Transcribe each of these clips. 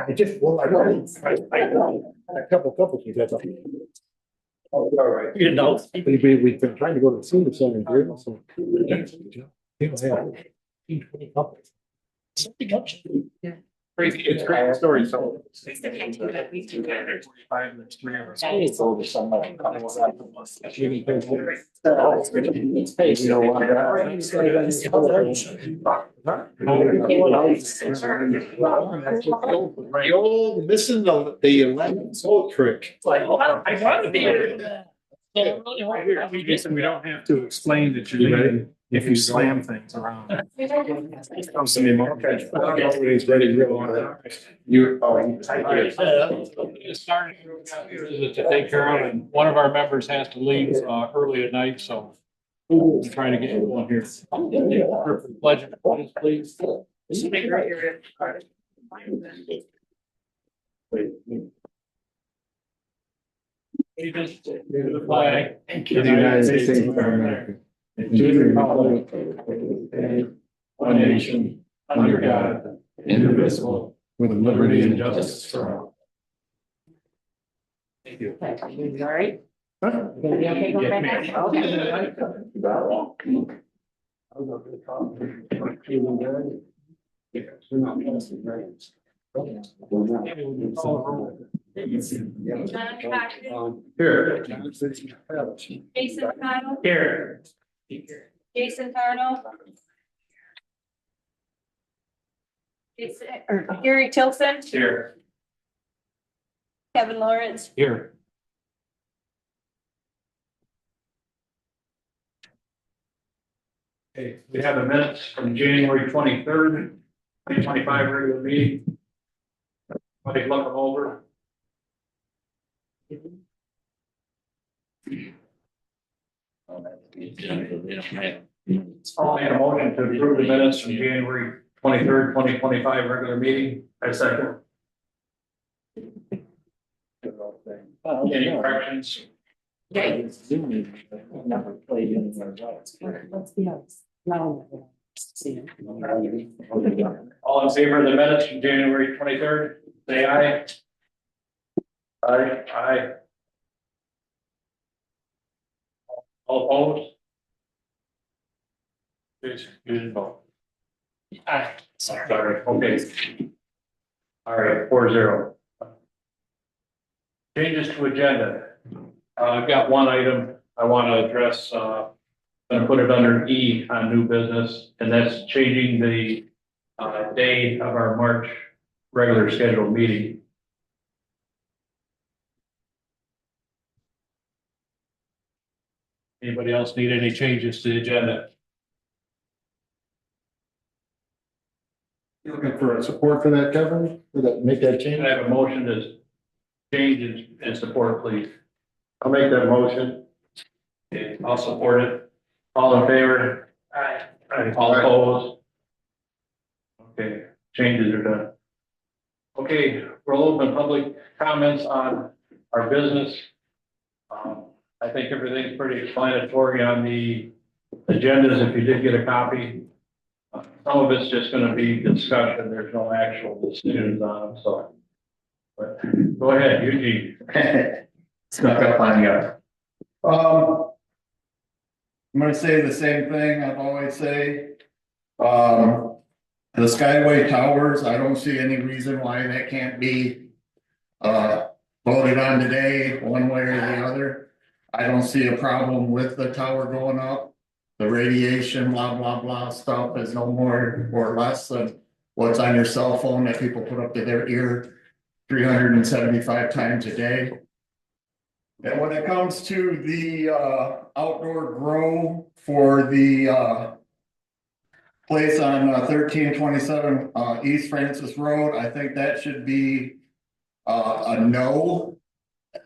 I just, well, I know, a couple things, that's all. Oh, all right. You know. We've been trying to go to the senior center here, so. You know, yeah. 20 couples. Something else. Yeah. Crazy, it's a great story, so. It's the activity that we do. 45 minutes, 3 hours. It's over somebody. You know what? The old missing the 11 soul trick. Like, oh, I gotta be. We don't have to explain that you're ready if you slam things around. Comes to me more. Everybody's ready to go. You. Starting to take care of, and one of our members has to leave early at night, so we're trying to get one here. Pledge of allegiance, please. Allegiance to the flag of the United States of America, and to the republic for one nation, under God, indivisible, with liberty and justice for all. Thank you. All right. John Cochran, Here. Jason Connell, Here. Jason Carnell. Gary Tilson, Here. Kevin Lawrence. Here. Okay, we have the minutes from January 23rd, 2025 regular meeting. Somebody look them over. I'll make a motion to approve the minutes from January 23rd, 2025 regular meeting. I second. Any corrections? Let's be honest. No. All in favor of the minutes from January 23rd, say aye. Aye. Aye. All opposed? Jason, you didn't vote. Aye. Sorry, okay. All right, 4-0. Changes to agenda. I've got one item I want to address, I'm gonna put it under E on new business, and that's changing the day of our March regular scheduled meeting. Anybody else need any changes to the agenda? You looking for support for that, Kevin? For that, make that change? Can I have a motion to change and support, please? I'll make that motion. Okay, I'll support it. All in favor? Aye. All opposed? Okay, changes are done. Okay, we'll open public comments on our business. I think everything's pretty explanatory on the agendas if you did get a copy. Some of it's just going to be discussion. There's no actual decisions on them, so. But go ahead, Eugene. Snuck up on you. I'm gonna say the same thing I've always say. The Skyway Towers, I don't see any reason why that can't be voted on today, one way or the other. I don't see a problem with the tower going up. The radiation, blah, blah, blah stuff is no more or less than what's on your cell phone that people put up to their ear 375 times a day. And when it comes to the outdoor grow for the place on 1327 East Francis Road, I think that should be a no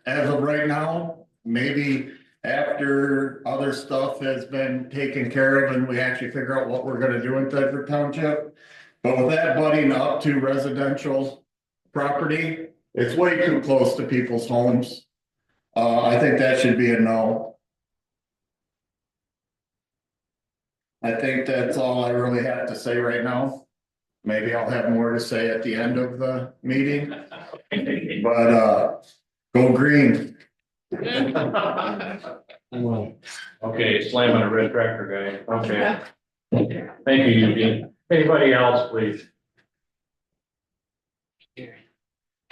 as of right now. Maybe after other stuff has been taken care of and we actually figure out what we're going to do in Thetford Township. But with that butting up to residential property, it's way too close to people's homes. I think that should be a no. I think that's all I really have to say right now. maybe I'll have more to say at the end of the meeting, but, go green. Well, Okay, slamming a red tractor guy, okay. Thank you, Eugene. Anybody else, please?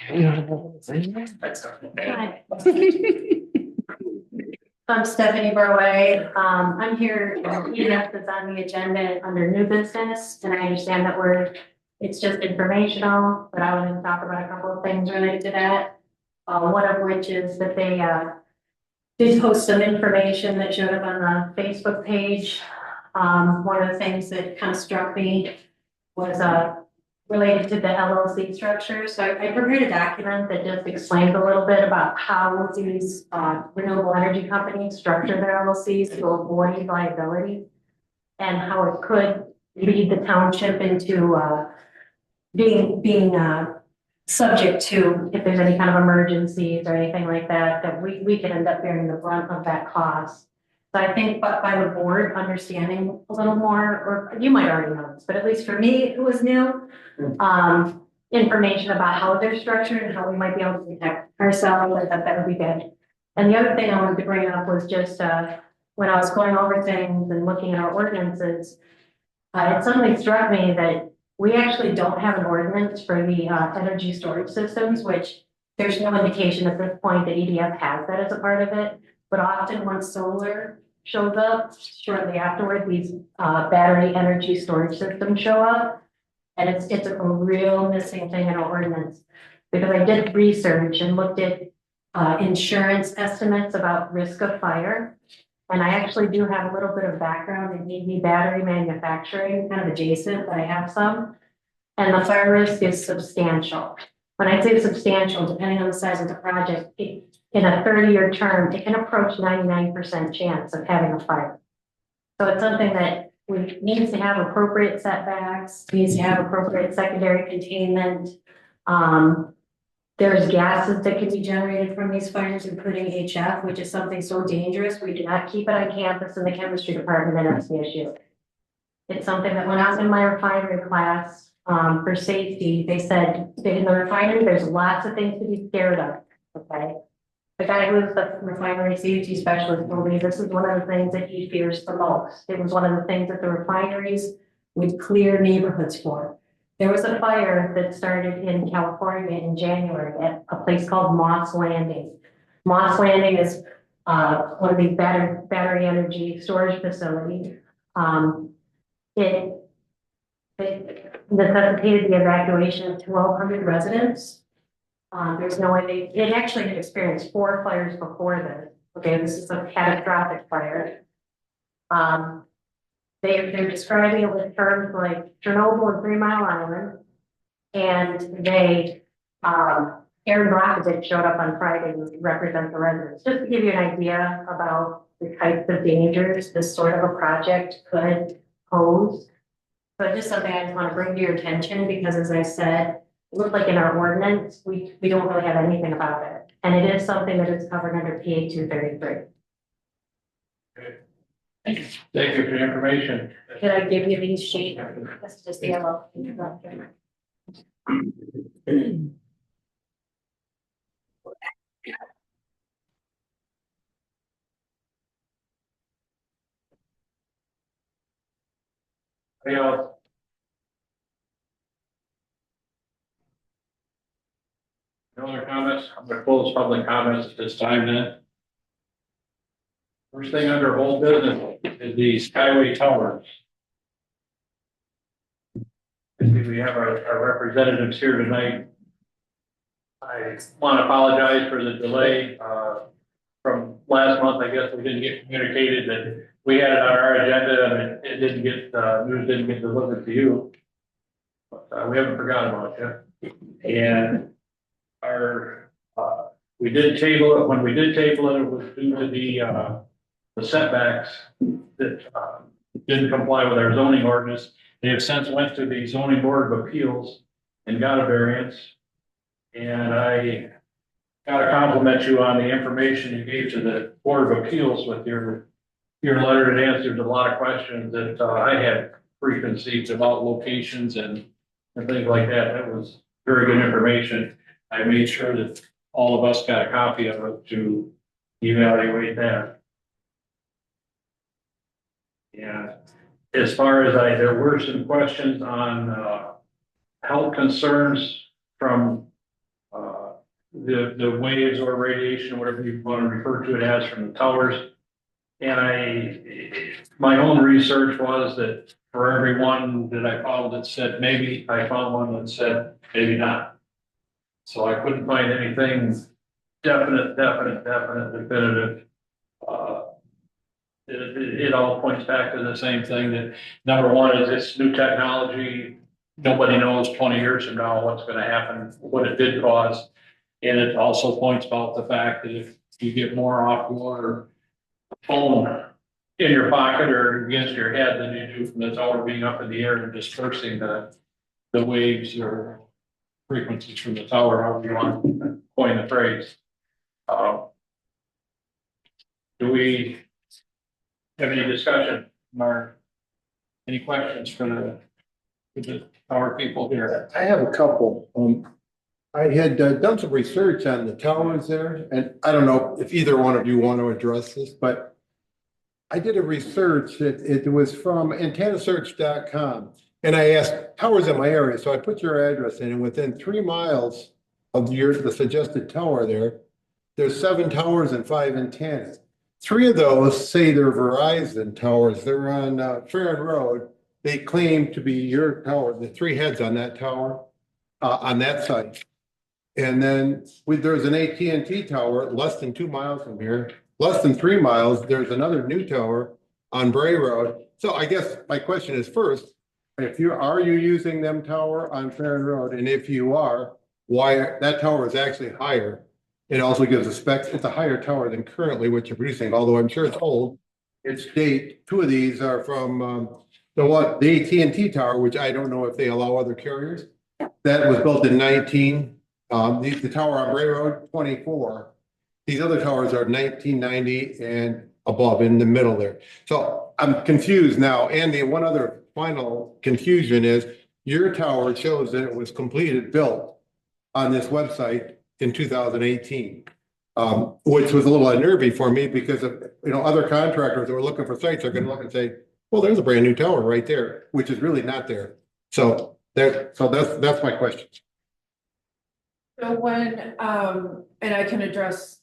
Hi. I'm Stephanie Burway. I'm here, EDF is on the agenda under new business, and I understand that it's just informational, but I wanted to talk about a couple of things related to that. One of which is that they, did post some information that showed up on the Facebook page. One of the things that kind of struck me was, related to the LLC structure. So I prepared a document that just explains a little bit about how these renewable energy companies structure their LLCs to avoid liability and how it could lead the township into being subject to, if there's any kind of emergencies or anything like that, that we could end up bearing the brunt of that cost. So I think by the board understanding a little more, or you might already know this, but at least for me, it was new. Information about how they're structured and how we might be able to protect ourselves, I thought that would be good. And the other thing I wanted to bring up was just, when I was going over things and looking at our ordinances, it suddenly struck me that we actually don't have an ordinance for the, energy storage systems, which there's no indication at this point that EDF has that as a part of it. But often when solar shows up, shortly afterward, these, battery energy storage systems show up. And it's a real missing thing in our ordinance, because I did research and looked at insurance estimates about risk of fire. And I actually do have a little bit of background in EV battery manufacturing, kind of adjacent, but I have some. And the fire risk is substantial. When I say substantial, depending on the size of the project, in a 30-year term, it can approach 99% chance of having a fire. So it's something that needs to have appropriate setbacks, needs to have appropriate secondary containment. There's gases that can be generated from these fires, including HF, which is something so dangerous. We do not keep it on campus in the chemistry department, and that's the issue. It's something that when I was in my refinery class, for safety, they said in the refinery, there's lots of things to be scared of, okay? The guy who was the refinery safety specialist told me this is one of the things that he fears the most. It was one of the things that the refineries would clear neighborhoods for. There was a fire that started in California in January at a place called Moss Landing. Moss Landing is one of these battery energy storage facilities. It necessitated the evacuation of 1,200 residents. There's no way it actually had experienced 4 fires before this. Okay, this is a catastrophic fire. They're describing it with terms like Chernobyl and 3 Mile Island. And Aaron Brockovich showed up on Friday to represent the residents, just to give you an idea about the types of dangers this sort of a project could pose. So just something I just want to bring to your attention, because as I said, it looks like in our ordinance, we don't really have anything about it. And it is something that is covered under PA 233. Thank you for the information. Did I give you these sheets? That's just the yellow. Any else? No other comments? I'm going to close public comments at this time then. First thing under old business is the Skyway Towers. We have our representatives here tonight. I want to apologize for the delay from last month. I guess we didn't get communicated that we had it on our agenda and it didn't get, news didn't get delivered to you. But we haven't forgotten about you. And we did table it. When we did table it, it was due to the setbacks that didn't comply with our zoning ordinance. They have since went to the zoning board of appeals and got a variance. And I got to compliment you on the information you gave to the board of appeals with your letter. It answered a lot of questions that I had preconceived about locations and and things like that. That was very good information. I made sure that all of us got a copy of it to evaluate that. Yeah, as far as there were some questions on, health concerns from, the waves or radiation, whatever you want to refer to it as, from the towers. And my own research was that for every one that I found that said maybe, I found one that said maybe not. So I couldn't find anything definite, definitive. It all points back to the same thing, that number one is it's new technology. Nobody knows 20 years from now what's gonna happen, what it did cause. And it also points about the fact that if you get more off your phone in your pocket or against your head than you do from the tower being up in the air and dispersing the waves or frequencies from the tower, however you want to coin the phrase. Do we have any discussion, Mark? Any questions for the tower people here? I have a couple. I had done some research on the towers there, and I don't know if either one of you want to address this, but I did a research that it was from antennasearch.com, and I asked towers in my area, so I put your address in, and within 3 miles of the suggested tower there's 7 towers and 5 antennas. 3 of those say they're Verizon towers. They're on Vienna Road. They claim to be your tower, the 3 heads on that tower, on that site. And then there's an AT&T tower less than 2 miles from here. Less than 3 miles, there's another new tower on Bray Road. So I guess my question is, first, are you using them tower on Farron Road? And if you are, why that tower is actually higher? It also gives a spec, it's a higher tower than currently what you're producing, although I'm sure it's old. Its date, 2 of these are from the AT&T tower, which I don't know if they allow other carriers. That was built in 19. The tower on Bray Road, 24. These other towers are 1990 and above, in the middle there. So I'm confused now. And the one other final confusion is your tower shows that it was completed, built on this website in 2018, which was a little unnerving for me because of, other contractors that were looking for sites are going to look and say, well, there's a brand new tower right there, which is really not there. So that's my question. So when, and I can address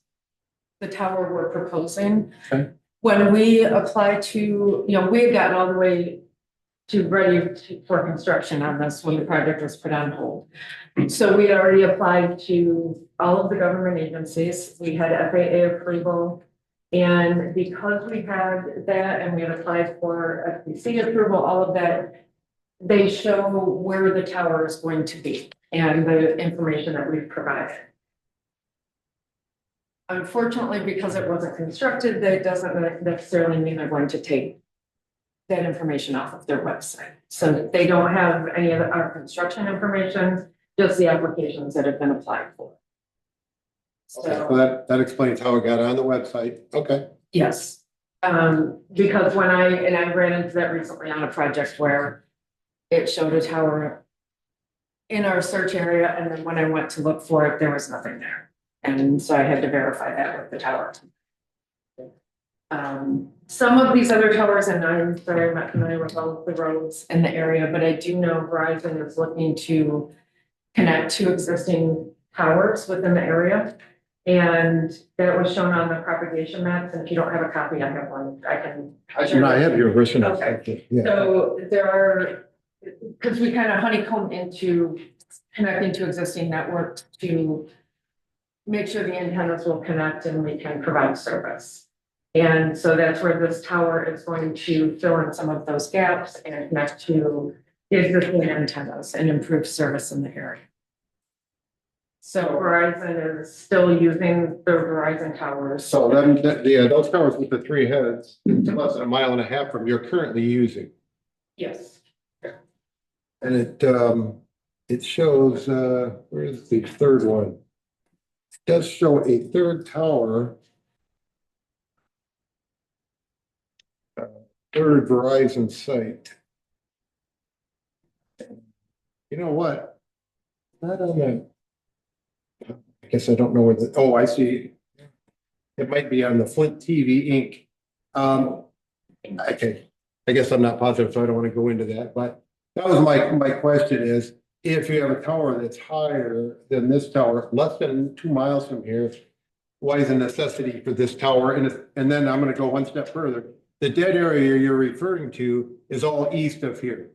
the tower we're proposing. Okay. When we apply to, we had gotten all the way to for construction on this when the project was put on hold. So we had already applied to all of the government agencies. We had FAA approval. And because we had that and we had applied for FCC approval, all of that, they show where the tower is going to be and the information that we've provided. Unfortunately, because it wasn't constructed, that doesn't necessarily mean they're going to take that information off of their website. So they don't have any of our construction information, just the applications that have been applied for. So that explains how it got on the website. Okay. Yes, because when I ran into that recently on a project where it showed a tower in our search area, and then when I went to look for it, there was nothing there. And so I had to verify that with the tower. Some of these other towers, and I'm sorry, I'm not familiar with all of the roads in the area, but I do know Verizon is looking to connect 2 existing towers within the area. And that was shown on the propagation maps. And if you don't have a copy, I have one. I have your version. Okay. Yeah. So there are, because we kind of honeycomb into connecting to existing networks to make sure the antennas will connect and we can provide service. And so that's where this tower is going to fill in some of those gaps and connect to the existing antennas and improve service in the area. So Verizon is still using the Verizon towers. So those towers with the 3 heads, less than 1.5 miles from you're currently using. Yes. And it shows, where is the 3rd one? It does show a 3rd tower. 3rd Verizon site. You know what? Not on the. I guess I don't know where the, oh, I see. It might be on the Flint TV Inc. Okay, I guess I'm not positive, so I don't want to go into that, but that was my question is, if you have a tower that's higher than this tower, less than 2 miles from here, why is the necessity for this tower? And then I'm gonna go one step further. The dead area you're referring to is all east of here.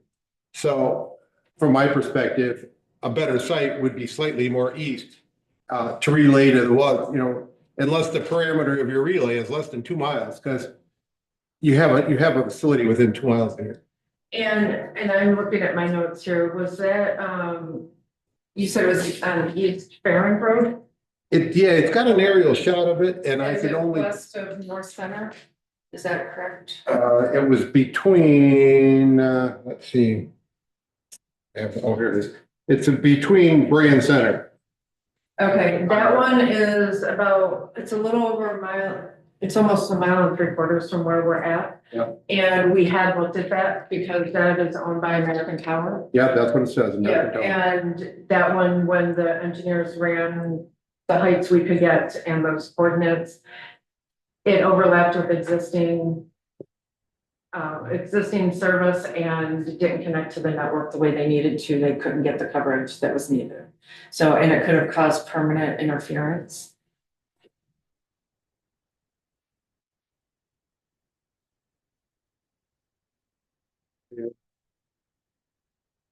So from my perspective, a better site would be slightly more east to relay to the one, unless the parameter of your relay is less than 2 miles, because you have a facility within 2 miles here. And I'm looking at my notes here, was that, you said it was on East Fairwind Road? Yeah, it's got an aerial shot of it, and I Is could it only, west of North Center? Is that correct? it was between, let's see. Oh, here it is. It's between Bray and Center. Okay, that one is about, it's a little over a mile, it's almost 1.75 miles from where we're at. Yeah. And we had looked at that because that is owned by American Tower. Yeah, that's what it says. Yeah, and that one, when the engineers ran the heights we could get and those coordinates, it overlapped with existing service and didn't connect to the network the way they needed to. They couldn't get the coverage that was needed. So, and it could have caused permanent interference.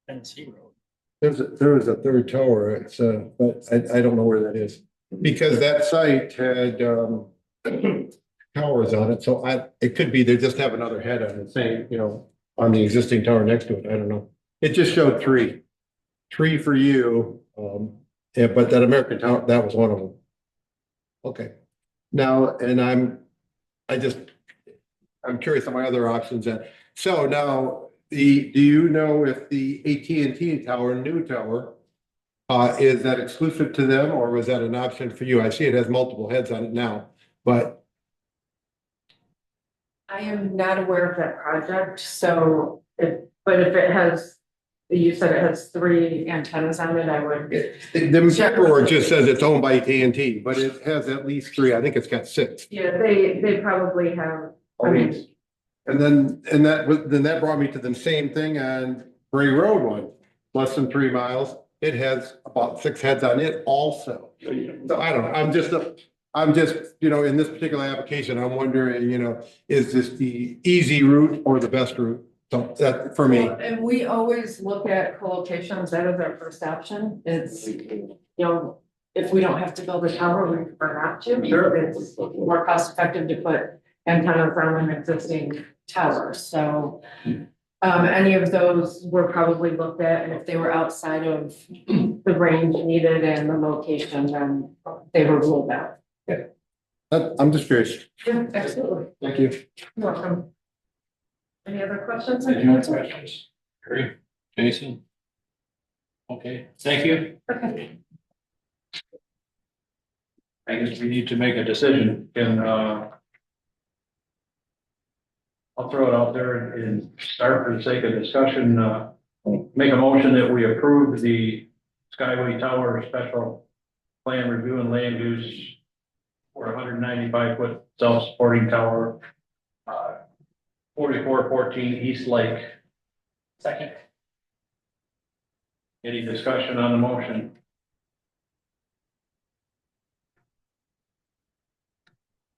Tennessee Road. There was a third tower, but I don't know where that is. Because that site had, towers on it, so it could be they just have another head on it, saying, on the existing tower next to it, I don't know. It just showed three for you, yeah, but that American Tower, that was one of them. Okay, now, and I'm curious on my other options then. So now, do you know if the AT&T tower, new tower, is that exclusive to them, or was that an option for you? I see it has multiple heads on it now, but I am not aware of that project, so but if it has, you said it has 3 antennas on it, I would. the paperwork just says it's owned by AT&T, but it has at least 3. I think it's got 6. Yeah, they probably have, I mean, And that brought me to the same thing on Bray Road one, less than 3 miles. It has about 6 heads on it also. So I don't know, I'm just, in this particular application, I'm wondering, is this the easy route or the best route? So that, for me, and we always look at co-locations, that is our first option. It's, if we don't have to build a tower, we prefer not to. Sure. It's more cost effective to put antennas on an existing tower, so. Any of those were probably looked at, and if they were outside of the range needed and the location, then they were ruled out. I'm just curious. Yeah, absolutely. Thank you. You're welcome. Any other questions? Any other questions? Great, Jason? Okay, thank you. Okay. I guess we need to make a decision and, I'll throw it out there and start for the sake of discussion, make a motion that we approve the Skyway Tower special plan review and land use for 195-foot self-supporting tower, 4414 East Lake. Second. Any discussion on the motion?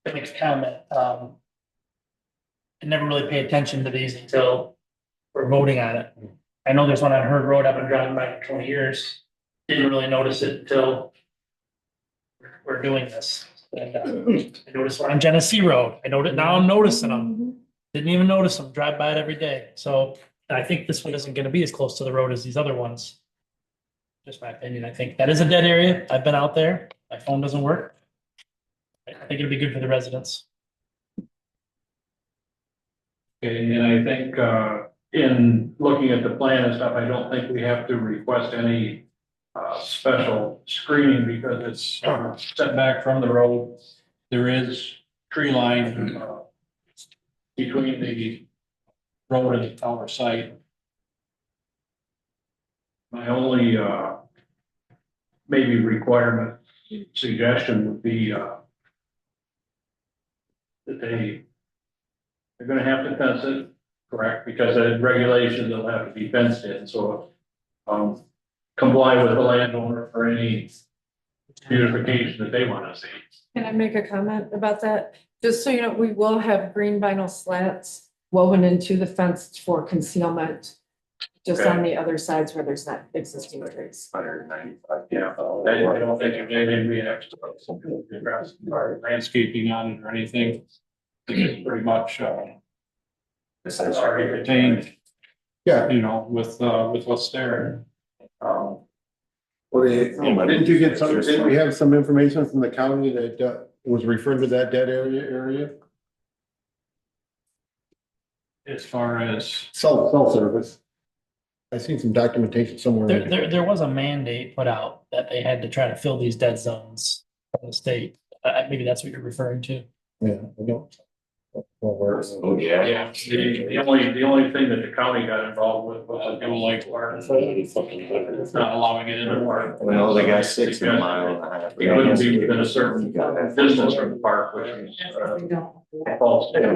To make a comment, I never really pay attention to these until we're voting on it. I know there's one on Herd Road, I've been driving by for 20 years. Didn't really notice it until we're doing this. And I noticed one on Genesee Road. I know it now, I'm noticing them. Didn't even notice them, drive by it every day. So I think this one isn't gonna be as close to the road as these other ones. Just my opinion. I think that is a dead area. I've been out there. My phone doesn't work. I think it'll be good for the residents. Okay, and I think, in looking at the plan and stuff, I don't think we have to request any, special screening because it's set back from the road. There is tree line, between the road and the tower site. My only, maybe requirement suggestion would be, that they're gonna have to fence it, correct? Because the regulations will have to be fenced in, so, comply with the landowner for any beautification that they want to see. Can I make a comment about that? Just so you know, we will have green vinyl slats woven into the fence for concealment. Just on the other sides where there's not existing trees. 195. Yeah, I don't think there's anything we have to address or landscaping on it or anything. It's pretty much, this is already retained, Yeah, you know, with what's there. well, didn't you get some, didn't we have some information from the county that, was referred to that dead area? As far as, Cell service. I seen some documentation somewhere. There was a mandate put out that they had to try to fill these dead zones from the state. Maybe that's what you're referring to. Yeah, I don't. Oh, yeah. yeah, the only thing that the county got involved with was the Dual Lake Park. It's not allowing it in the park. Well, they got 6 in a mile and a half. It wouldn't be within a certain distance from the park, which is, false. Okay,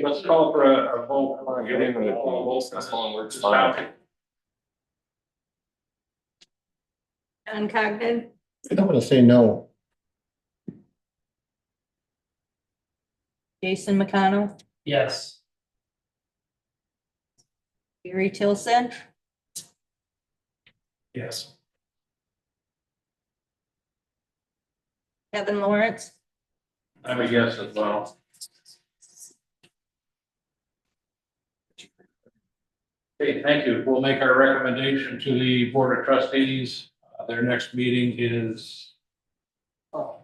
let's call for a vote. Stop. John Cogden, I don't want to say no. Jason McConnell, Yes. Gary Tilson, Yes. Kevin Lawrence, I'm a yes as well. Okay, thank you. We'll make our recommendation to the Board of Trustees. Their next meeting is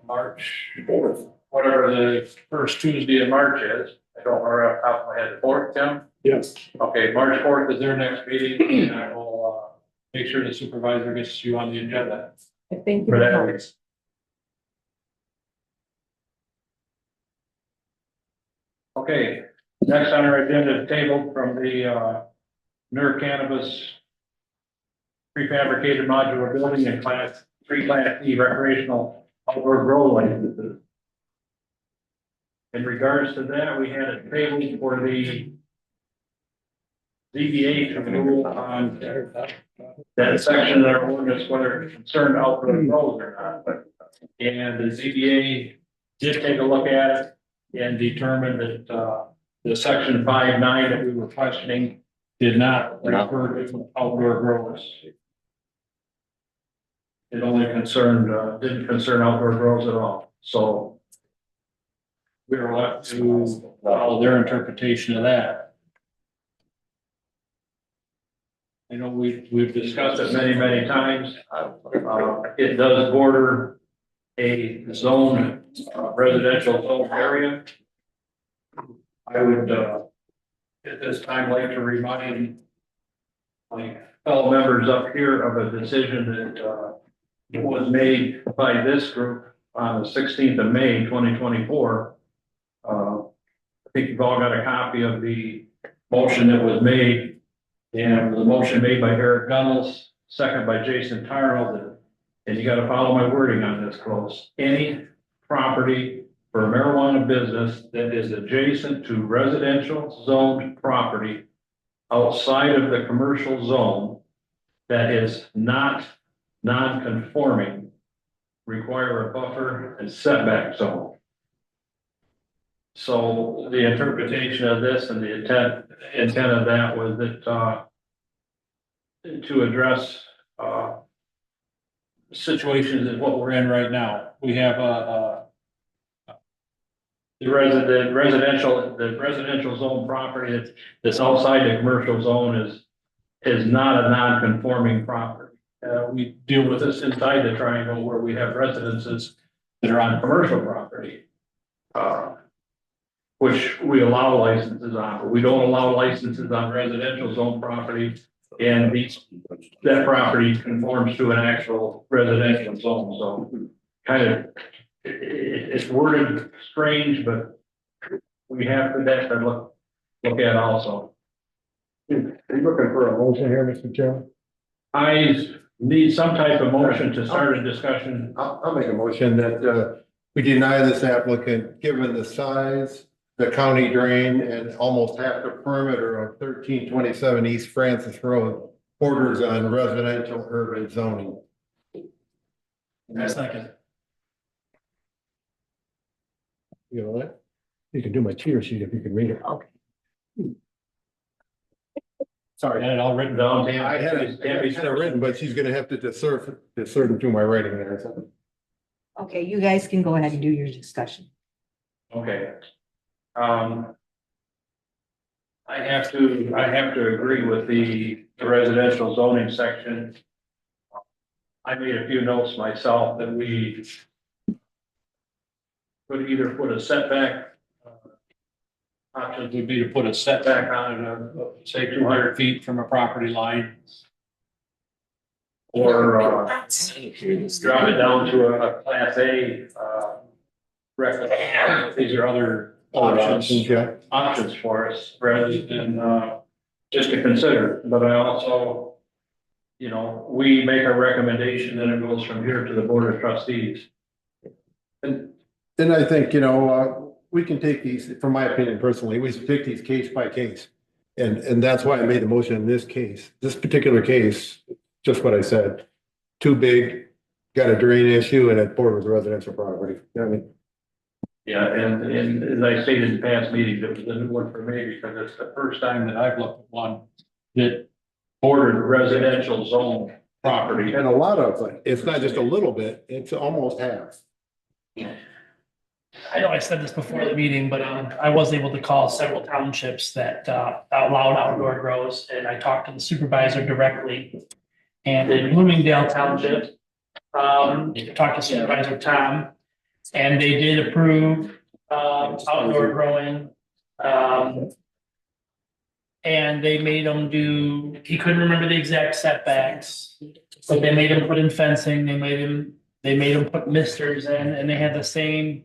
March 4th, whatever the first Tuesday in March is. I don't know off the top of my head. 4th, Tim? Yes. Okay, March 4th is their next meeting, and I will make sure the supervisor gets you on the agenda I think. for that. Okay, next on our agenda is tabled from the Nerd Cannabis prefabricated modular building and class 3 class E recreational outdoor grow licenses. In regards to that, we had a table for the ZBA to rule on that section of our ordinance, whether it's concerned outdoor grows or not. And the ZBA did take a look at it and determined that the section 5.9 that we were questioning did not refer to outdoor grows. It only concerned, didn't concern outdoor grows at all, so we were left to follow their interpretation of that. I know we've discussed it many times. It does border a zone, residential zone area. I would, at this time, like to remind my fellow members up here of a decision that was made by this group on the 16th of May, 2024. I think you've all got a copy of the motion that was made, and the motion made by Eric Gunnels, second by Jason Tarnold, and you got to follow my wording on this close. Any property for a marijuana business that is adjacent to residential zoned property outside of the commercial zone that is not non-conforming require a buffer and setback zone. So the interpretation of this and the intent of that was that to address situations is what we're in right now. We have the residential zone property that's outside the commercial zone is not a non-conforming property. We deal with this inside the triangle where we have residences that are on commercial property, which we allow licenses on, but we don't allow licenses on residential zone property. And that property conforms to an actual residential zone, so kind of, it's worded strange, but we have that to look at also. Are you looking for a motion here, Mr. Chairman? I need some type of motion to start a discussion. I'll make a motion that, we deny this applicant, given the size, the county drain, and almost half the perimeter of 1327 East Francis Road borders on residential urban zoning. Second. You know what? You can do my cheer sheet if you can read it. Okay. Sorry. Had it all written down. I had it written, but she's gonna have to discern through my writing there. So. Okay, you guys can go ahead and do your discussion. Okay. I have to agree with the residential zoning section. I made a few notes myself that we could either put a setback. Options would be to put a setback on it, say 200 feet from a property line. Or drop it down to a class A, record. These are other options, Yeah. options for us rather than, just to consider. But I also, you know, we make a recommendation, then it goes from here to the board of trustees. And then I think, you know, we can take these, from my opinion personally, we should take these case by case. And that's why I made the motion in this case, this particular case, just what I said. Too big, got a drain issue and it borders residential property. You know what I mean? Yeah, and as I stated in past meetings, it was a new one for me because it's the first time that I've looked at one that bordered residential zone property. And a lot of it, it's not just a little bit, it's almost half. I know I said this before the meeting, but I was able to call several townships that allowed outdoor grows, and I talked to the supervisor directly. And in Bloomingdale Township, talked to Supervisor Tom, and they did approve outdoor growing. And they made him do, he couldn't remember the exact setbacks, but they made him put in fencing, they made him put misters in, and they had the same.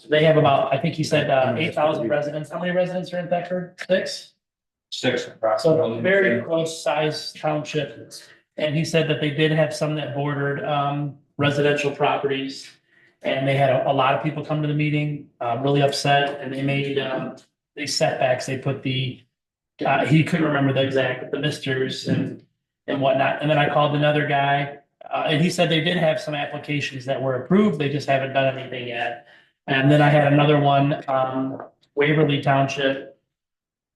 They have about, I think he said, 8,000 residents. How many residents are in Thetford? 6? 6. So very close size township. And he said that they did have some that bordered, residential properties. And they had a lot of people come to the meeting, really upset, and they made, these setbacks. They put he couldn't remember the exact, but the misters and whatnot. And then I called another guy, and he said they did have some applications that were approved. They just haven't done anything yet. And then I had another one, Waverly Township.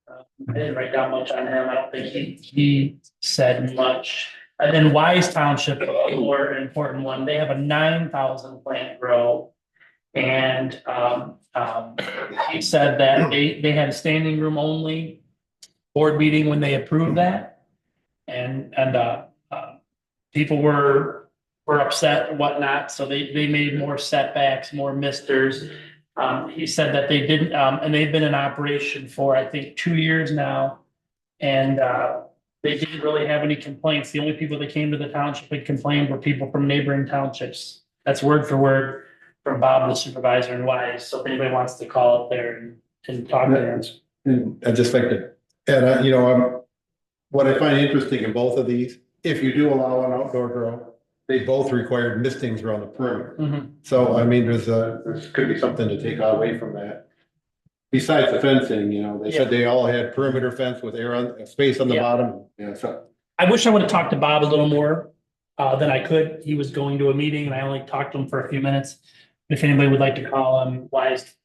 I didn't write down much on him. I don't think he said much. And then Wise Township, a more important one, they have a 9,000 plant grow. And he said that they had a standing room only board meeting when they approved that. And people were upset and whatnot, so they made more setbacks, more misters. He said that they didn't, and they've been in operation for, I think, 2 years now. And they didn't really have any complaints. The only people that came to the township and complained were people from neighboring townships. That's word for word from Bob, the supervisor, and Wise. So if anybody wants to call up there and talk to them. And I just like to, and you know, what I find interesting in both of these, if you do allow an outdoor grow, they both require mistings around the perimeter. Mhm. So I mean, there could be something to take away from that. Besides the fencing, you know, they said they all had perimeter fence with air on, space on the Yeah. bottom. Yeah, so. I wish I would have talked to Bob a little more than I could. He was going to a meeting and I only talked to him for a few minutes. If anybody would like to call him Wise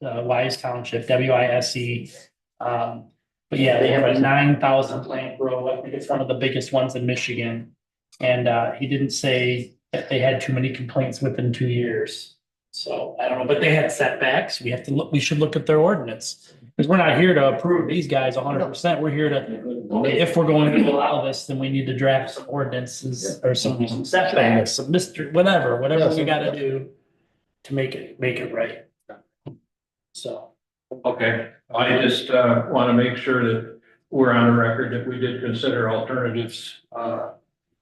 Township, WISE. But yeah, they have a 9,000 plant grow. I think it's one of the biggest ones in Michigan. And he didn't say that they had too many complaints within 2 years. So I don't know, but they had setbacks. We have to look, we should look at their ordinance. Because we're not here to approve these guys 100%. We're here to, okay, if we're going to allow this, then we need to draft some ordinances or some setbacks, some whatever we gotta do to make it right. So. Okay, I just want to make sure that we're on the record that we did consider alternatives.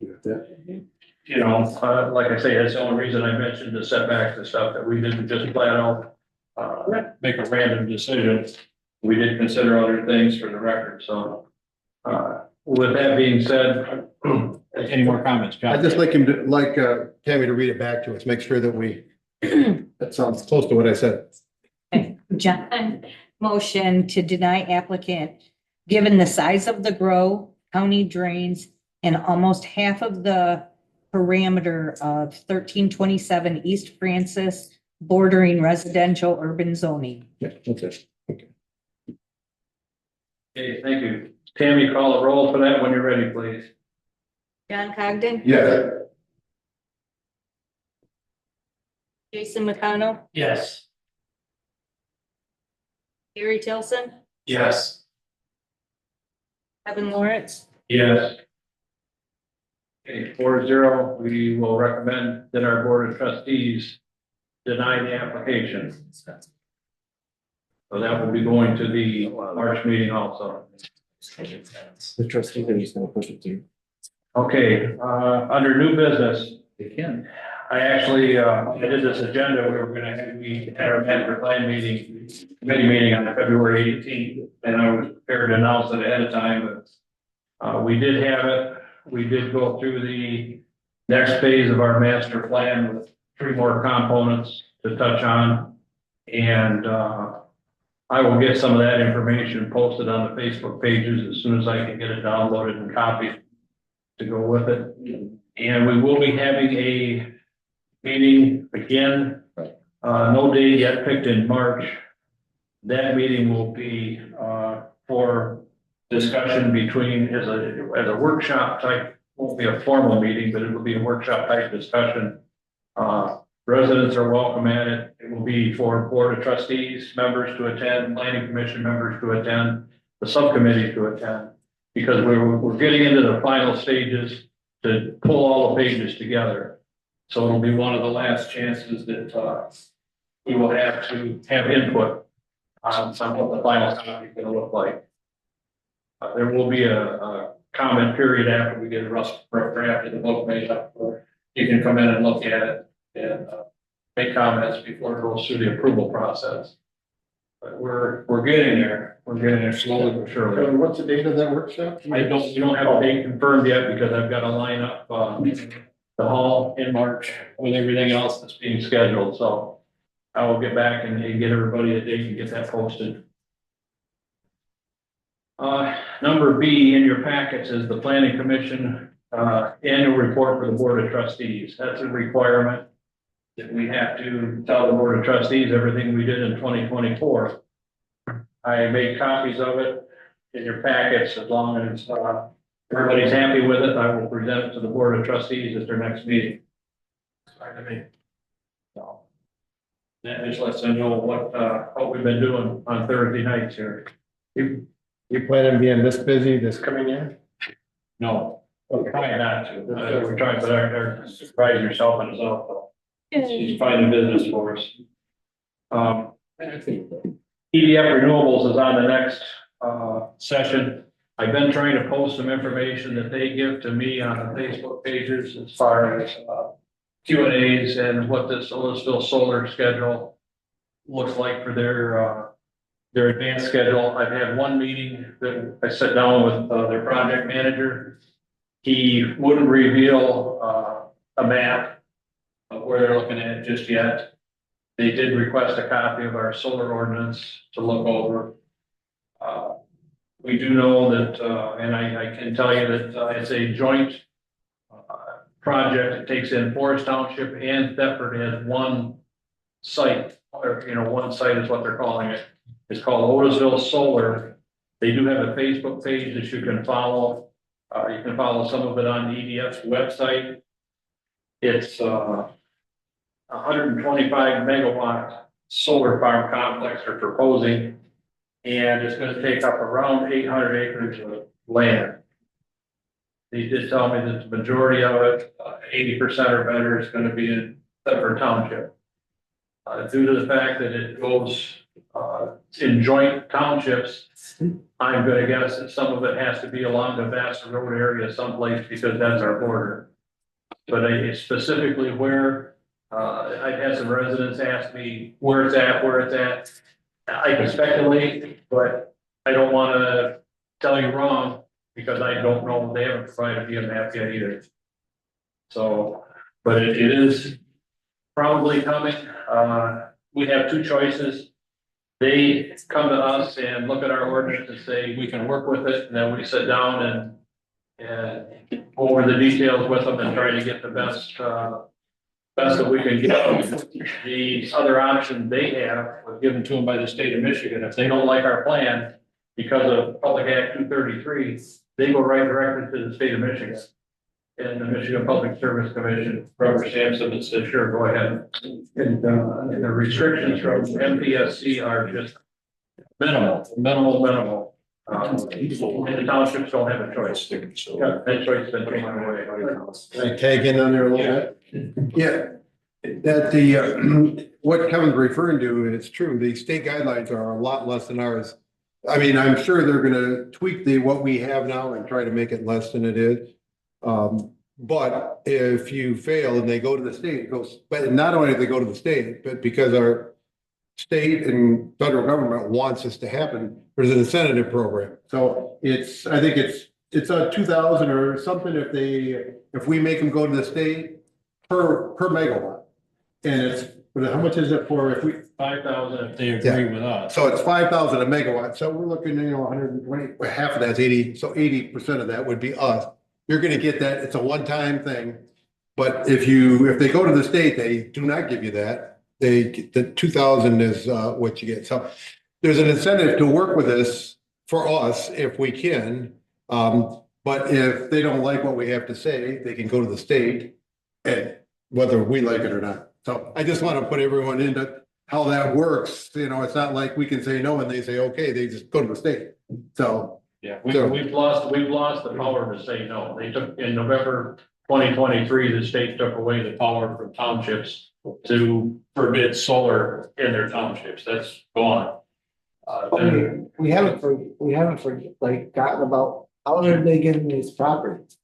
You know, like I say, that's the only reason I mentioned the setbacks and stuff, that we didn't just flat out make a random decision. We did consider other things for the record, so With that being said, any more comments, John? I'd just like him to, Tammy to read it back to us, make sure that that sounds close to what I said. John, motion to deny applicant, given the size of the grow, county drains, and almost half of the parameter of 1327 East Francis bordering residential urban zoning. Yeah, that's it. Okay, thank you. Tammy, call a roll for that when you're ready, please. John Cogden, Yeah. Jason McConnell, Yes. Gary Tilson, Yes. Kevin Lawrence, Yes. Okay, 4-0, we will recommend that our board of trustees deny the application. So that will be going to the March meeting also. The trustee that he's gonna push it to. Okay, under new business, They can. I actually, I did this agenda, we had our master plan meeting, committee meeting on February 18th, and I was prepared to announce it ahead of time, but we did have it. We did go through the next phase of our master plan with 3 more components to touch on. And, I will get some of that information posted on the Facebook pages as soon as I can get it downloaded and copied to go with it. And we will be having a meeting again, no date yet picked in March. That meeting will be, for discussion between, as a workshop type, won't be a formal meeting, but it will be a workshop type discussion. Residents are welcome at it. It will be for board of trustees, members to attend, planning commission members to attend, the subcommittee to attend, because we're getting into the final stages to pull all the pages together. So it'll be one of the last chances that, we will have to have input on what the final copy is going to look like. There will be a comment period after we get a rough draft of the book made up, where you can come in and look at it and make comments before it goes through the approval process. But we're getting there. We're getting there slowly but surely. What's the date of that workshop? We don't have a date confirmed yet because I've got to line up the hall in March with everything else that's being scheduled. So I will get back and get everybody a date and get that posted. Number B in your packets is the planning commission annual report for the board of trustees. That's a requirement that we have to tell the board of trustees everything we did in 2024. I made copies of it in your packets. As long as everybody's happy with it, I will present it to the board of trustees at their next meeting. Sorry to me. So that just lets them know what we've been doing on Thursday nights here. You plan on being this busy this coming year? No, we're trying not to. We're trying, but our supervisor yourself and himself. She's finding business for us. EDF Renewables is on the next session. I've been trying to post some information that they give to me on the Facebook pages as far as Q&As and what this Ellisville solar schedule looks like for their advanced schedule. I've had one meeting that I sat down with their project manager. He wouldn't reveal a map of where they're looking at it just yet. They did request a copy of our solar ordinance to look over. We do know that, and I can tell you that it's a joint project. It takes in Forest Township and Thetford as one site, or one site is what they're calling it. It's called Otisville Solar. They do have a Facebook page that you can follow. You can follow some of it on the EDF's website. It's 125 megawatt solar farm complex they're proposing, and it's going to take up around 800 acres of land. They did tell me that the majority of it, 80% or better, is going to be in Thetford Township. Due to the fact that it goes in joint townships, I'm going to guess that some of it has to be along the Vassar Road area someplace because that's our border. But specifically where, I've had some residents ask me where it's at. I can speculate, but I don't want to tell you wrong because I don't know, they haven't provided me a map yet either. So, but it is probably coming. We have two choices. They come to us and look at our ordinance and say, we can work with it, and then we sit down and go over the details with them and try to get the best that we can get. The other option they have was given to them by the state of Michigan. If they don't like our plan because of Public Act 233, they go right directly to the state of Michigan. And the Michigan Public Service Commission rubber stamps them and says, sure, go ahead. And the restrictions from MPSC are just minimal. And the townships don't have a choice. Yeah, that choice has been taken away. Can I tag in on there a little bit? Yeah, that what Kevin's referring to is true. The state guidelines are a lot less than ours. I mean, I'm sure they're gonna tweak what we have now and try to make it less than it is. But if you fail and they go to the state, it goes, but not only do they go to the state, but because our state and federal government wants this to happen, there's an incentive program. So I think it's a 2,000 or something if we make them go to the state per megawatt. And how much is it for if we? 5,000 if they agree with us. So it's 5,000 a megawatt. So we're looking, 120, half of that's 80. So 80% of that would be us. You're gonna get that. It's a one-time thing. But if they go to the state, they do not give you that. The 2,000 is what you get. So there's an incentive to work with this for us if we can. But if they don't like what we have to say, they can go to the state and whether we like it or not. So I just want to put everyone into how that works. It's not like we can say no and they say, okay, they just go to the state. So. Yeah, we've lost the power to say no. They took in November 2023, the state took away the power from townships to forbid solar in their townships. That's gone. We haven't gotten about, how are they getting these properties?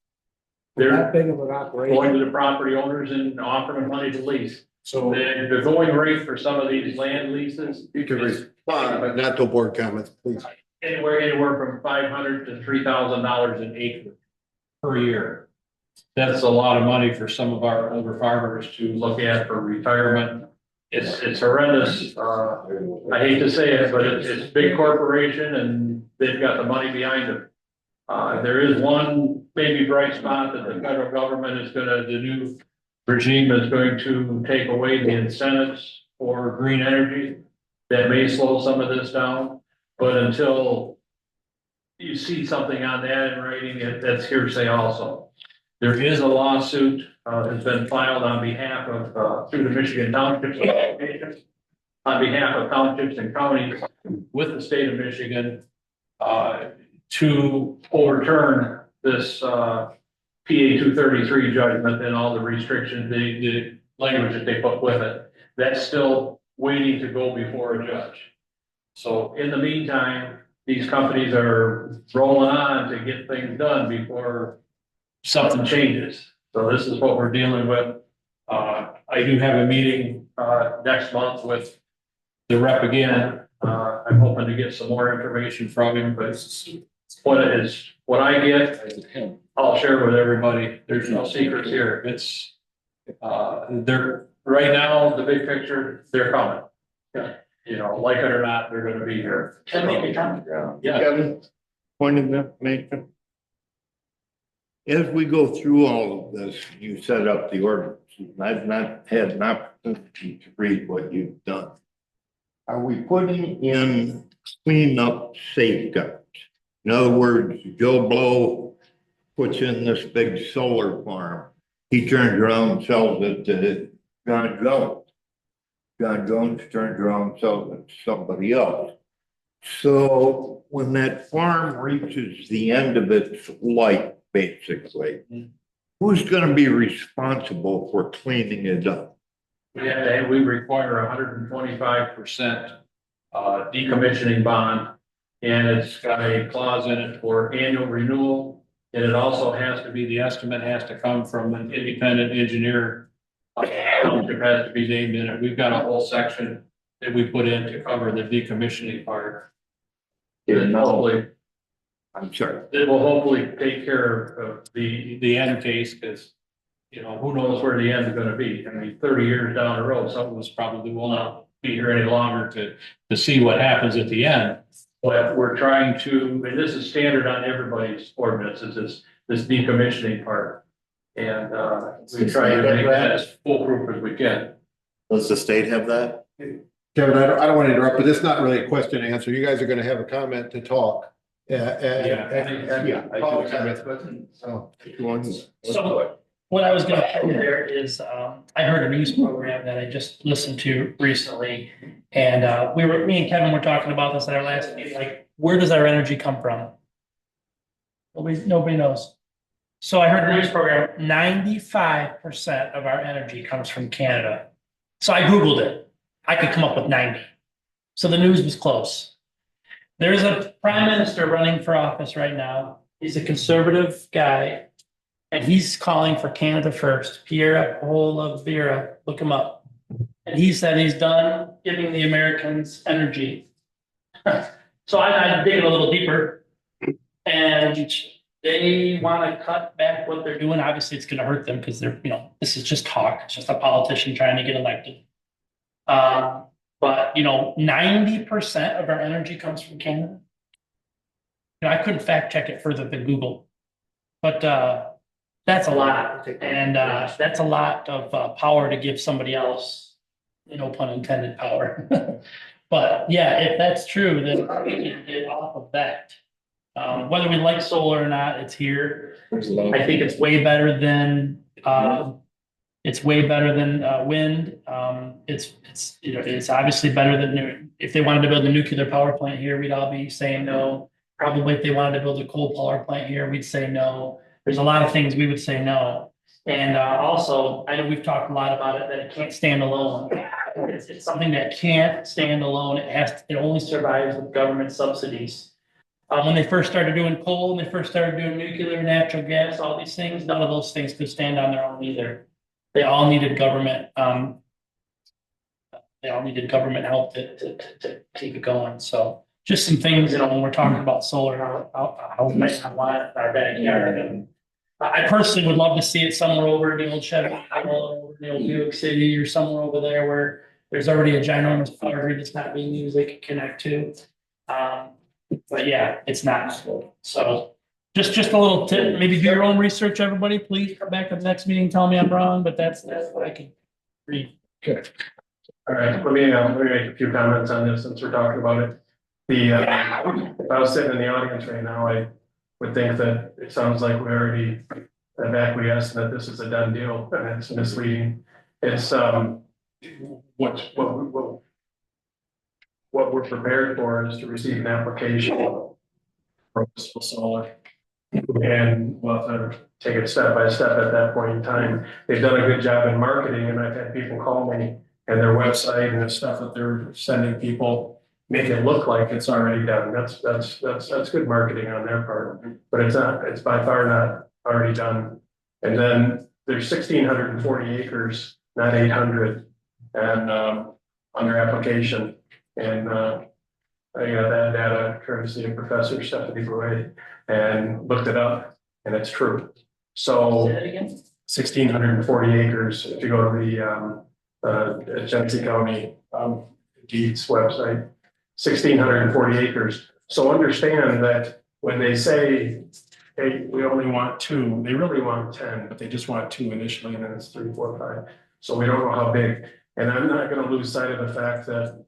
They're They're that big of an operation. going to the property owners and offering them money to lease. So the going rate for some of these land leases. You can respond, but not to board comments, please. Anywhere from $500 to $3,000 an acre per year. That's a lot of money for some of our older farmers to look at for retirement. It's horrendous. I hate to say it, but it's big corporation and they've got the money behind them. There is one maybe bright spot that the federal government the new regime is going to take away the incentives for green energy. That may slow some of this down. But until you see something on that in writing, that's hearsay also. There is a lawsuit that's been filed on behalf of, through the Michigan Township Association, on behalf of townships and counties with the state of Michigan to overturn this PA 233 judgment and all the restrictions, the language that they put with it. That's still waiting to go before a judge. So in the meantime, these companies are rolling on to get things done before something changes. So this is what we're dealing with. I do have a meeting next month with the rep again. I'm hoping to get some more information from him, but what I get, I'll share with everybody. There's no secrets here. It's they're right now, the big picture, they're coming. Yeah. Like it or not, they're gonna be here. Can I make a comment? Yeah. Kevin, point of information. As we go through all of this, you set up the ordinance. I've not had an opportunity to read what you've done. Are we putting in cleanup safeguards? In other words, Joe Blow puts in this big solar farm. He turns around and sells it to John Jones. John Jones turns around and sells it to somebody else. So when that farm reaches the end of its life, basically, who's going to be responsible for cleaning it up? Yeah, we require 125% decommissioning bond, and it's got a clause in it for annual renewal. And it also has to be, the estimate has to come from an independent engineer. Township has to be named in it. We've got a whole section that we put in to cover the decommissioning part. And hopefully, I'm sure. It will hopefully take care of the end case, because, you know, who knows where the end is gonna be. I mean, 30 years down the road, some of us probably will not be here any longer to see what happens at the end. But we're trying to, and this is standard on everybody's ordinances, this decommissioning part. And, we try to make that as foolproof as we can. Does the state have that? Kevin, I don't want to interrupt, but it's not really a question and answer. You guys are going to have a comment to talk. Yeah. I Call do. the comments, but, so, if you want to- So what I was gonna add there is, I heard a news program that I just listened to recently. And, me and Kevin were talking about this at our last meeting, like, where does our energy come from? Nobody knows. So I heard a news program, 95% of our energy comes from Canada. So I Googled it. I could come up with 90. So the news was close. There's a prime minister running for office right now. He's a conservative guy, and he's calling for Canada first. Pierre Poilievre, look him up. And he said he's done giving the Americans energy. So I dig a little deeper, and they want to cut back what they're doing. Obviously, it's going to hurt them because they're, you know, this is just talk. It's just a politician trying to get elected. But, you know, 90% of our energy comes from Canada. You know, I couldn't fact check it further than Google, but that's a lot. And that's a lot of power to give somebody else, no pun intended, power. But yeah, if that's true, then we can get off of that. Whether we like solar or not, it's here. I think it's way better than wind. It's you know, it's obviously better than if they wanted to build a nuclear power plant here, we'd all be saying no. Probably if they wanted to build a coal power plant here, we'd say no. There's a lot of things we would say no. And also, I know we've talked a lot about it, that it can't stand alone. It's something that can't stand alone. It only survives with government subsidies. When they first started doing coal, when they first started doing nuclear, natural gas, all these things, none of those things could stand on their own either. They all needed government. They all needed government help to keep it going. So just some things, you know, when we're talking about solar, how we might not want it in our backyard. And I personally would love to see it somewhere over in the old Chevy, or the old New York City, or somewhere over there where there's already a ginormous power grid that's not being used they can connect to. But yeah, it's not. So just a little tip, maybe do your own research, everybody. Please come back to the next meeting, tell me I'm wrong, but that's what I can read. Okay. All right, let me make a few comments on this since we're talking about it. If I was sitting in the audience right now, I would think that it sounds like we already have acquiesced that this is a done deal, and it's misleading. It's what we're prepared for is to receive an application for solar. And we'll have to take it step by step at that point in time. They've done a good job in marketing, and I've had people call me, and their website and the stuff that they're sending people make it look like it's already done. That's good marketing on their part, but it's not. It's by far not already done. And then there's 1,640 acres, not 800, and under application. And I got that data courtesy of Professor Stephanie Brouet and looked it up, and it's true. So 1,640 acres. If you go to the Genesee County deeds website, 1,640 acres. So understand that when they say, hey, we only want 2, they really want 10, but they just want 2 initially, and then it's 3, 4, 5. So we don't know how big. And I'm not going to lose sight of the fact that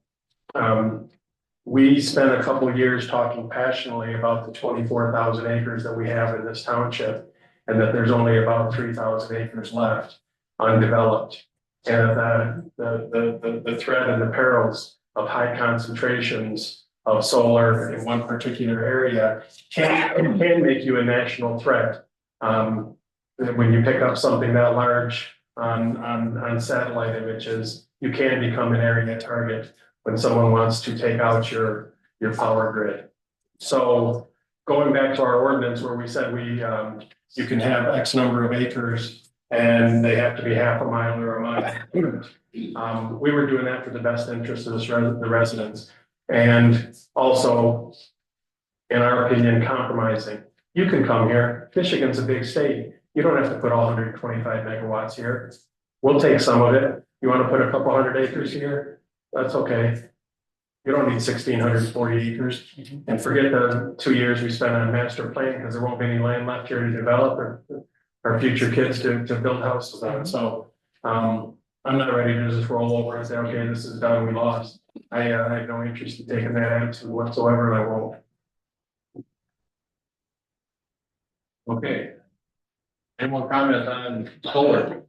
we spent a couple of years talking passionately about the 24,000 acres that we have in this township, and that there's only about 3,000 acres left undeveloped. And the threat and the perils of high concentrations of solar in one particular area can make you a national threat. When you pick up something that large on satellite images, you can become an area target when someone wants to take out your power grid. So going back to our ordinance where we said you can have X number of acres and they have to be half a mile or a mile. We were doing that for the best interest of the residents. And also in our opinion, compromising. You can come here, Michigan's a big state, you don't have to put all 125 megawatts here. We'll take some of it, you wanna put a couple hundred acres here, that's okay. You don't need 1,640 acres, and forget the 2 years we spent on master plan, because there won't be any land left here to develop or our future kids to build houses on, so. I'm not ready to just roll over and say, okay, this is done, we lost. I have no interest in taking that attitude whatsoever, and I won't. Okay. Any more comments on solar?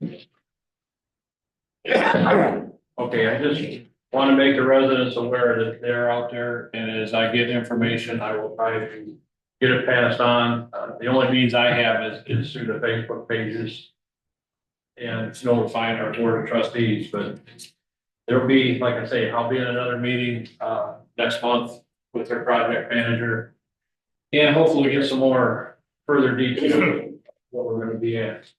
Okay, I just want to make the residents aware that they're out there, and as I get information, I will try to get it passed on. The only means I have is through the Facebook pages. And it's notifying our board of trustees, but there'll be, like I say, I'll be in another meeting, next month with their project manager. And hopefully get some more further detail of what we're gonna be at.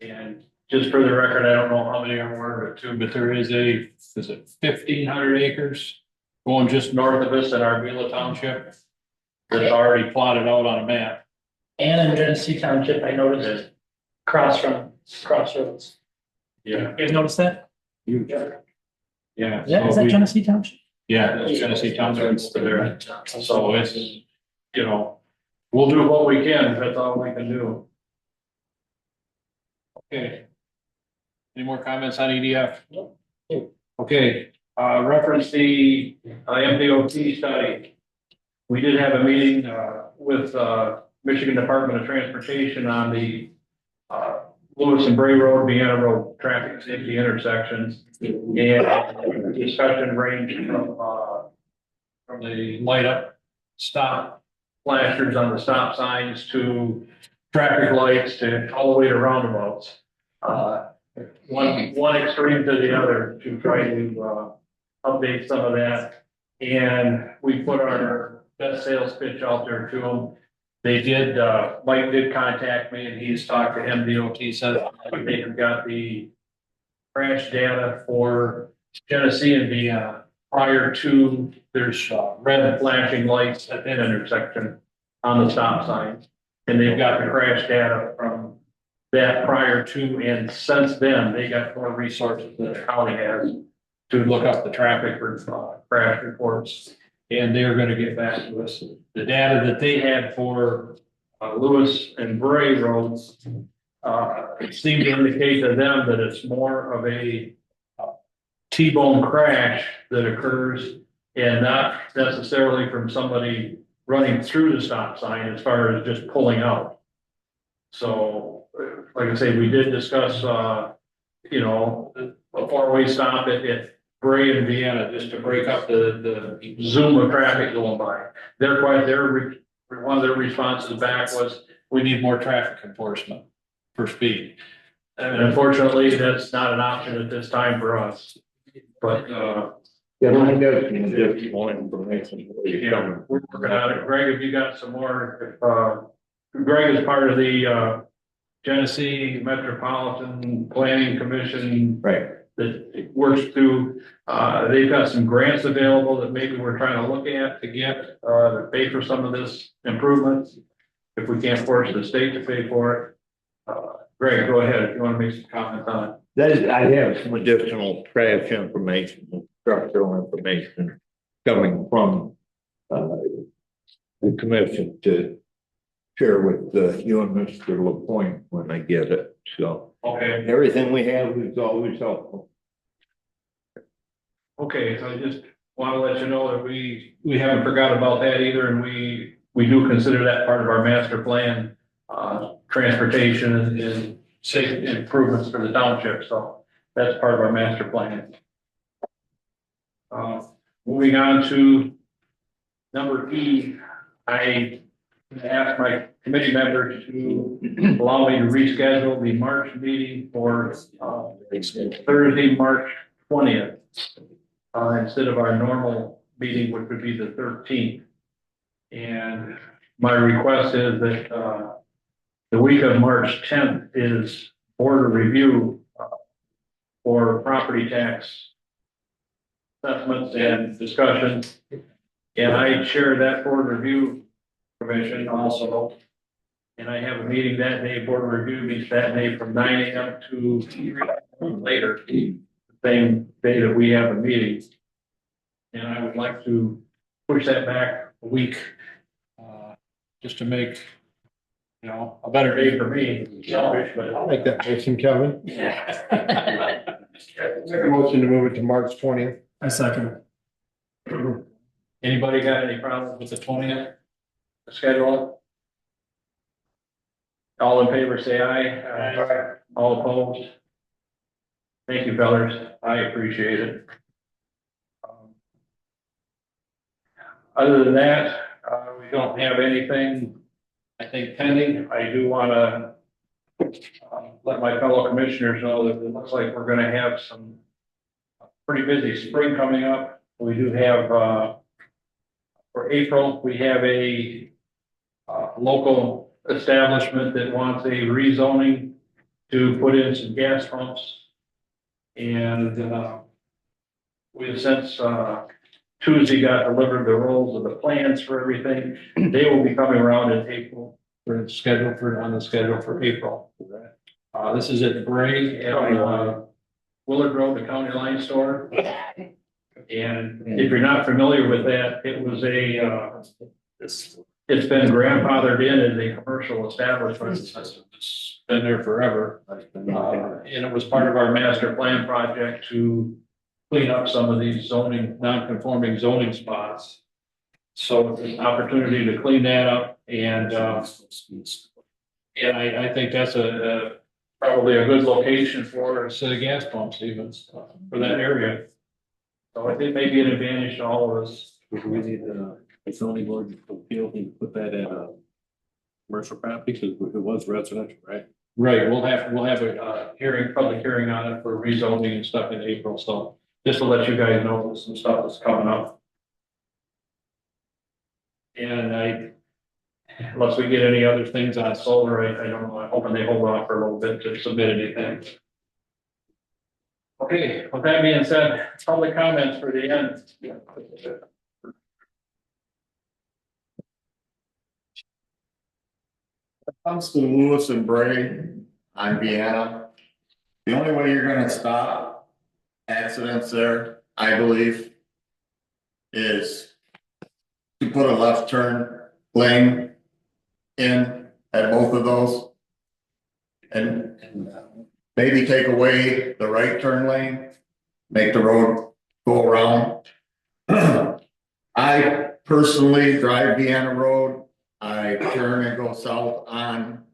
And just for the record, I don't know how many are aware of it too, but there is it 1,500 acres going just north of us in our Vienna Township that's already plotted out on a map. And in Genesee Township, I noticed, across from Crossroads. Yeah. You guys noticed that? Huge. Yeah. Is that so we- Genesee Township? Yeah, that's Genesee Township there. So it's, you know, we'll do what we can, that's all we can do. Okay. Any more comments on EDF? Okay, reference the MDOT study. We did have a meeting with Michigan Department of Transportation on the Lewis and Bray Road, Vienna Road traffic safety intersections. And discussion ranged from the light up stop flashers on the stop signs to traffic lights to all the way to roundabouts. One extreme to the other to try to update some of that. And we put our best sales pitch out there to them. They did, Mike did contact me and he's talked to MDOT, said they have got the crash data for Genesee and Vienna prior to there's red flashing lights at that intersection on the stop signs. And they've got the crash data from that prior to, and since then, they got more resources than the county has to look up the traffic for crash reports. And they're gonna get back to us. The data that they had for Lewis and Bray roads seemed to indicate to them that it's more of a T-bone crash that occurs and not necessarily from somebody running through the stop sign as far as just pulling out. So, like I say, we did discuss, you know, a four-way stop at Bray and Vienna, just to break up the zoom of traffic going by. One of their responses back was, we need more traffic enforcement for speed. And unfortunately, that's not an option at this time for us. But, Yeah, I got some additional information. yeah, we're working on it. Greg, have you got some more? Greg is part of the Genesee Metropolitan Planning Commission. Right. That works through, they've got some grants available that maybe we're trying to look at to get, to pay for some of this improvements. If we can't force the state to pay for it. Greg, go ahead if you want to make some comments on it. That is, I have some additional trash information, structural information coming from the commission to share with you and Mr. LaPointe when I get it. So Okay. everything we have is always helpful. Okay, so I just want to let you know that we haven't forgot about that either, and we do consider that part of our master plan, transportation and safety improvements for the township, so that's part of our master plan. Moving on to number E, I asked my committee members to allow me to reschedule the March meeting for Thursday, March 20th. Instead of our normal meeting, which would be the 13th. And my request is that the week of March 10th is board review for property tax assessments and discussions. And I chair that board review Commission also. And I have a meeting that day, board review meets that day from 9 AM to 3 later, the same day that we have a meeting. And I would like to push that back a week, just to make, you know, a better day for me. Selfish, but I'll make that motion, Kevin. yeah. Make a motion to move it to March 20th. I second. Anybody got any problems with the 20th schedule? All in favor, say aye. Aye. All opposed? Thank you, fellas. I appreciate it. Other than that, we don't have anything, I think, pending. I do want to let my fellow commissioners know that it looks like we're going to have some pretty busy spring coming up. We do have, for April, we have a local establishment that wants a rezoning to put in some gas pumps. And we have since Tuesday got delivered the rolls of the plans for everything. They will be coming around in April for the schedule for, on the schedule for April. This is at Bray and Willard Road, the county line store. And if you're not familiar with that, it was it's been grandfathered in as a commercial establishment. It's been there forever. And it was part of our master plan project to clean up some of these zoning, non-conforming zoning spots. So it's an opportunity to clean that up and I think that's probably a good location for a set of gas pumps even for that area. So I think maybe an advantage to all of us. We need the zoning board to appeal and put that at a commercial property because it was residential, right? Right, we'll have a hearing, public hearing on it for rezoning and stuff in April, so just to let you guys know that some stuff is coming up. And unless we get any other things on solar, I don't know, I'm hoping they hold off for a little bit to submit anything. Okay, with that being said, public comments for the end. Comes to Lewis and Bray on Vienna, the only way you're gonna stop accidents there, I believe, is to put a left turn lane in at both of those. And maybe take away the right turn lane, make the road go around. I personally drive Vienna Road. I turn and go south on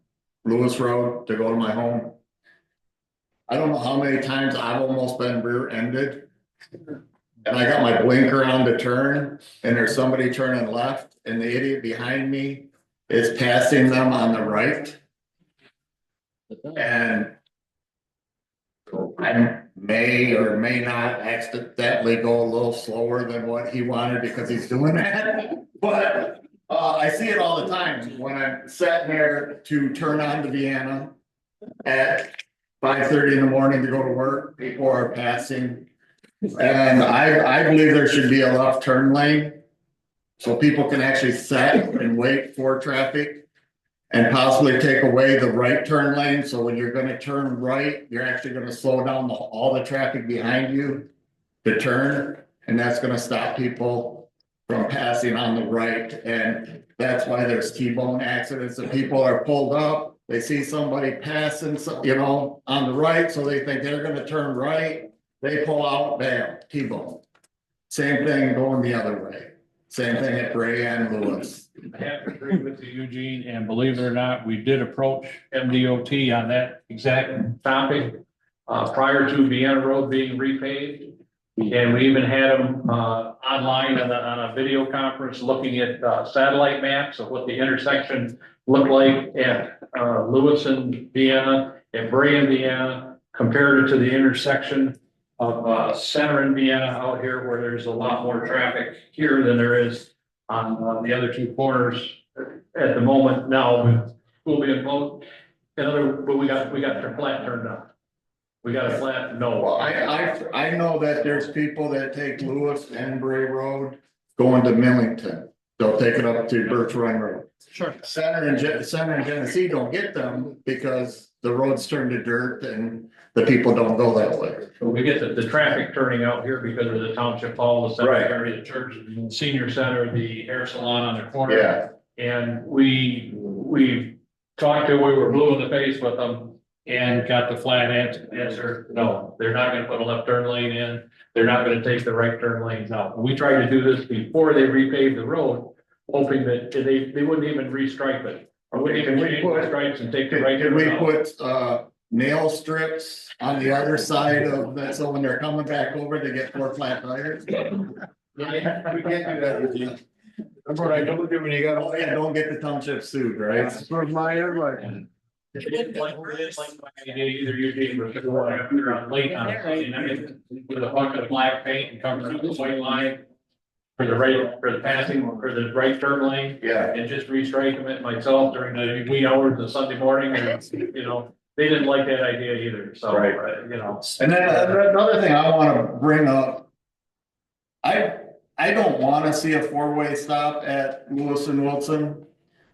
Lewis Road to go to my home. I don't know how many times I've almost been rear-ended. And I got my blinker on to turn and there's somebody turning left and the idiot behind me is passing them on the right. And I may or may not accidentally go a little slower than what he wanted because he's doing that. But I see it all the time when I'm sitting there to turn on to Vienna at 5:30 in the morning to go to work. People are passing. And I believe there should be a left turn lane. So people can actually sit and wait for traffic. And possibly take away the right turn lane, so when you're gonna turn right, you're actually gonna slow down all the traffic behind you to turn, and that's gonna stop people from passing on the right, and that's why there's T-bone accidents, and people are pulled up, they see somebody passing, you know, on the right, so they think they're gonna turn right, they pull out, bam, T-bone. Same thing going the other way. Same thing at Bray and Lewis. I have to agree with you, Eugene, and believe it or not, we did approach MDOT on that exact topic prior to Vienna Road being repaved. And we even had them online on a video conference looking at satellite maps of what the intersection looked like at Lewis and Vienna, and Bray and Vienna, compared it to the intersection of Center and Vienna out here where there's a lot more traffic here than there is on the other two corners at the moment now. We'll be in both. But we got their flat turned on. We got a flat no. Well, I know that there's people that take Lewis and Bray Road going to Millington. they'll take it up to Birch Run Road. Sure. Center and Genesee don't get them because the roads turn to dirt and the people don't go that way. So we get the traffic turning out here because of the township hall, the cemetery, the church, the senior center, the hair salon on the corner. Yeah, And we talked to, we were blue in the face with them and got the flat answer, no, they're not gonna put a left turn lane in. They're not gonna take the right turn lanes out. We tried to do this before they repaved the road, hoping that they wouldn't even restripe it. Or wouldn't even change the stripes and take the right can turn we out. put, nail strips on the other side of that, so when they're coming back over, they get 4 flat tires? We can't do that, Eugene. That's what I told you when you got. Oh, yeah, don't get the township sued, right? That's for my advice. They didn't like my idea either, Eugene, but they're on late on, and I mean, with a bucket of black paint and cover the white line. For the passing, for the right turn lane. Yeah. And just restriking it myself during the wee hours of Sunday morning, and, you know, they didn't like that idea either, so, Right. you know. And then another thing I wanna bring up. I don't wanna see a 4-way stop at Lewis and Wilson.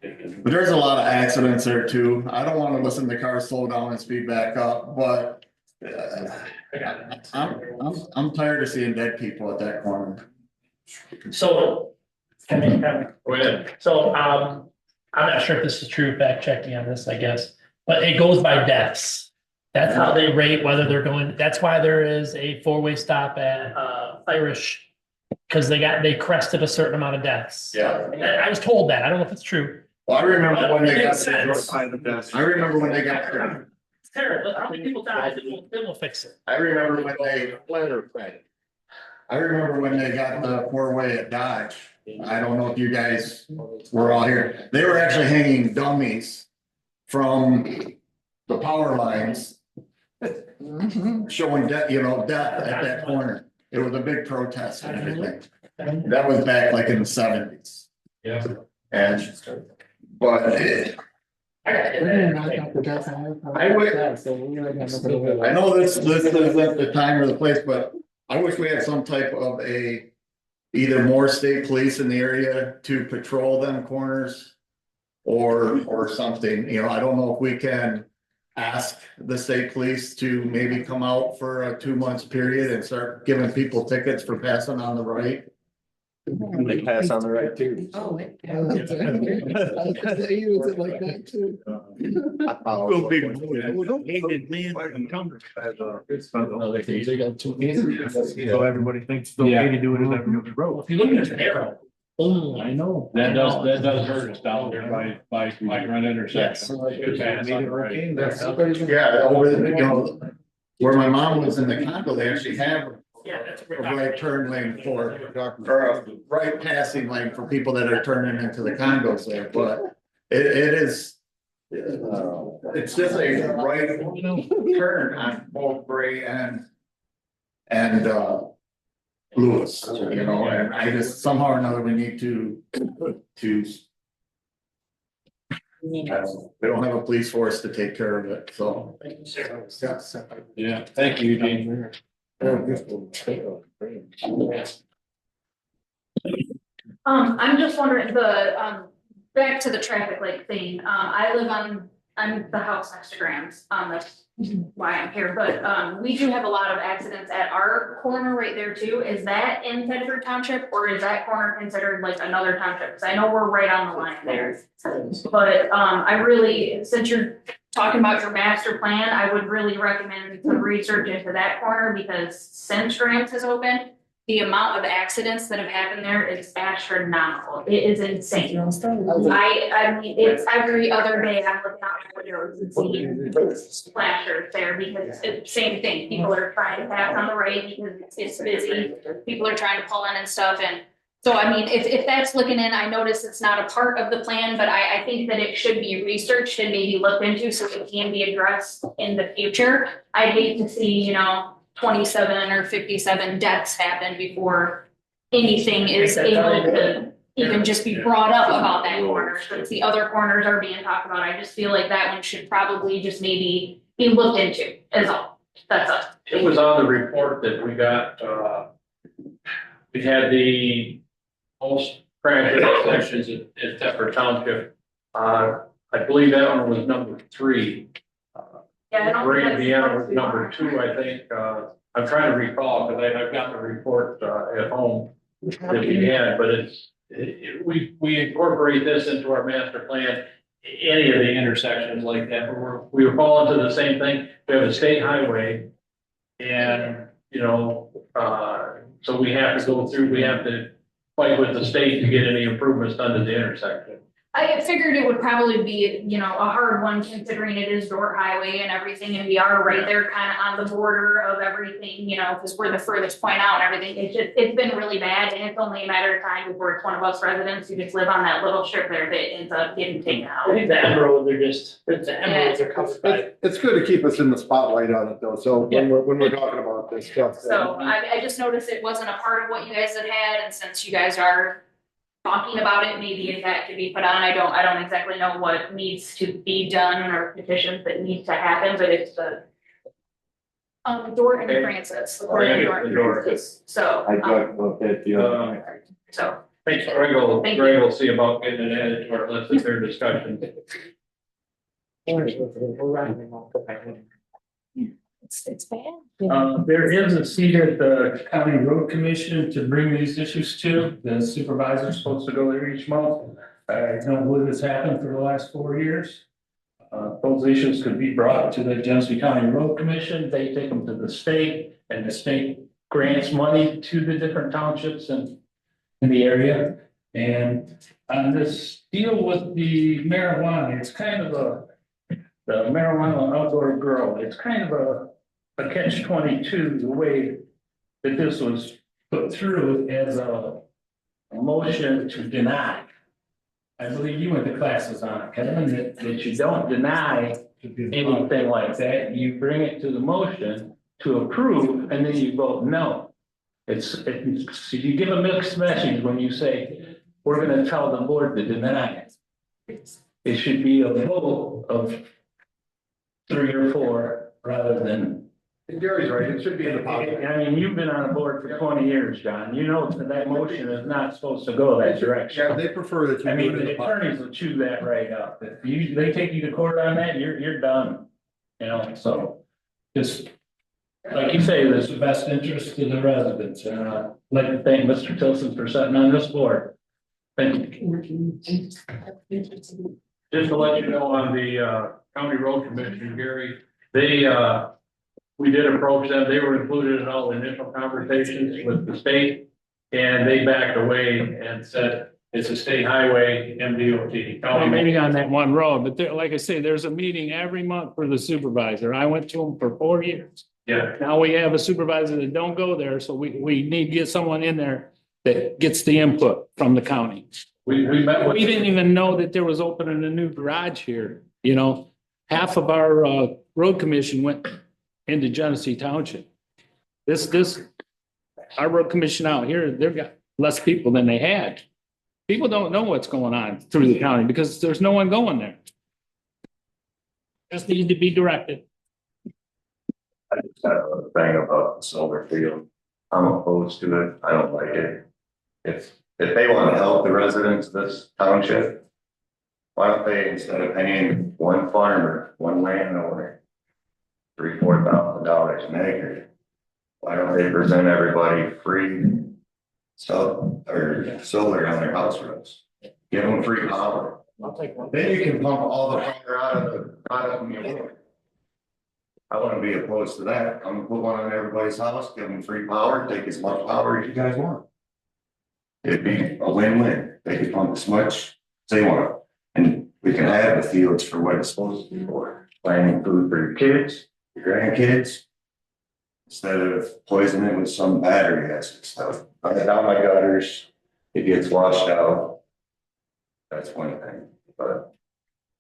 But there's a lot of accidents there too. I don't wanna listen to cars slow down and speed back up, but. I'm tired of seeing dead people at that corner. So, can I, Go ahead. so, I'm not sure if this is true, fact checking on this, I guess, but it goes by deaths. That's how they rate whether they're going, that's why there is a 4-way stop at, Irish. Cause they crested a certain amount of deaths. Yeah. And I was told that, I don't know if it's true. Well, I remember when they It got. makes sense. I remember when they got. It's terrible, how many people died, then we'll fix it. I remember when they. I remember when they got the 4-way at Dodge. I don't know if you guys were all here. They were actually hanging dummies from the power lines. Showing death, death at that corner. It was a big protest and everything. That was back like in the 70s. Yeah. And, but I know this isn't the time or the place, but I wish we had some type of either more state police in the area to patrol them corners. Or something, I don't know if we can ask the state police to maybe come out for a 2-month period and start giving people tickets for passing on the right. They pass on the right too. Oh, Like that too. Will be. They got 2 so everybody thinks it's okay to do it as every road. If you look at the arrow. Oh, I know. That does hurt us down there by Grand intersection. Good pass on the right. Yeah, over the, where my mom was in the condo, they actually have Yeah, that's a right turn lane or a right passing lane for people that are turning into the condos there, but it is. It's just a right turn on both Bray and Lewis, and I just somehow or another we need to. We don't have a police force to take care of it, so. Yeah, thank you, Eugene. I'm just wondering, back to the traffic light thing, I'm the house next to Graham's, that's why I'm here, but, we do have a lot of accidents at our corner right there too. Is that in Thetford Township, or is that corner considered like another township? Cause I know we're right on the line there. But, I really, since you're talking about your master plan, I would really recommend some research into that corner, because since Graham's has opened, the amount of accidents that have happened there is astronomical. It is insane. I mean, it's every other day I'm looking out my windows and seeing splashers there, because it's same thing. People are trying to pass on the right because it's busy. People are trying to pull in and stuff. And so, I mean, if that's looking in, I notice it's not a part of the plan, but I think that it should be researched and maybe looked into so it can be addressed in the future. I'd hate to see, 27 or 57 deaths happen before anything is able to even just be brought up about that corner. Since the other corners are being talked about, I just feel like that one should probably just maybe be looked into as all. That's all. It was on the report that we got, we had the most crash intersections at Thetford Township. I believe that one was number 3. Yeah, I don't think Great that's Vienna supposed was to be number on. 2, I think. I'm trying to recall because I've got the report at home that we had, but we incorporate this into our master plan. Any of the intersections like that, we fall into the same thing. We have a state highway, and so we have to go through. We have to fight with the state to get any improvements done to the intersection. I figured it would probably be, a hard one considering it is Dorr Highway and everything, and we are right there kind of on the border of everything, because we're the furthest point out and everything. It's been really bad, and it's only a matter of time before it's one of us residents who just live on that little strip there that ends up getting taken out. I think the emeralds are covered by. It's good to keep us in the spotlight on it though, so when we're talking about this stuff. So I just noticed it wasn't a part of what you guys had, and since you guys are talking about it, maybe that could be put on. I don't exactly know what needs to be done or petitions that need to happen, but it's the Dorr and Francis. Dorr and Francis. So. I talked about that the other night. So. Thanks, Greg will see about getting it added to our list of their discussion. It's bad. There is a seat at the county road commission to bring these issues to. The supervisor's supposed to go there each month. I don't believe it's happened for the last 4 years. Those issues could be brought to the Genesee County Road Commission. They take them to the state, and the state grants money to the different townships in the area. And on this deal with the marijuana, it's kind of the marijuana outdoor grow. It's kind of a catch-22, the way that this was put through as a motion to deny. I believe you went to classes on it, Kevin, that you don't deny anything like that. You bring it to the motion to approve, and then you vote no. You give a mixed message when you say, we're gonna tell the board to deny it. It should be a vote of 3 or 4 rather than. Gary's right, it should be in the pocket. I mean, you've been on the board for 20 years, John. You know that motion is not supposed to go that direction. Yeah, they prefer that you I do mean, it in the the pocket. attorneys will chew that right up. If they take you to court on that, you're done. So just like you say, there's the best interest to the residents. And I'd like to thank Mr. Tilson for sitting on this board. Thank you. Just to let you know, on the county road commission, Gary, we did approach them. They were included in all the initial conversations with the state, and they backed away and said it's a state highway, MDOT. Well, maybe on that one road, but there, like I say, there's a meeting every month for the supervisor. I went to them for 4 years. Yeah. Now we have a supervisor that don't go there, so we need to get someone in there that gets the input from the county. We met with. We didn't even know that there was opening a new garage here, half of our road commission went into Genesee Township. Our road commission out here, they've got less people than they had. People don't know what's going on through the county because there's no one going there. Just need to be directed. I just have a thing about the solar field. I'm opposed to it. I don't like it. If they want to help the residents of this township, why don't they, instead of paying one farmer, one landowner, $3,000-4,000 an acre, why don't they present everybody free solar on their house roofs? Give them free power. Then you can pump all the power out of the board. I wouldn't be opposed to that. Come put one on everybody's house, give them free power, take as much power as you guys want. It'd be a win-win. They could pump as much as they want. And we can have the fields for what it's supposed to be for. Planting food for your kids, your grandkids, instead of poisoning it with some battery acid stuff. I get down my gutters, it gets washed out. That's one thing. But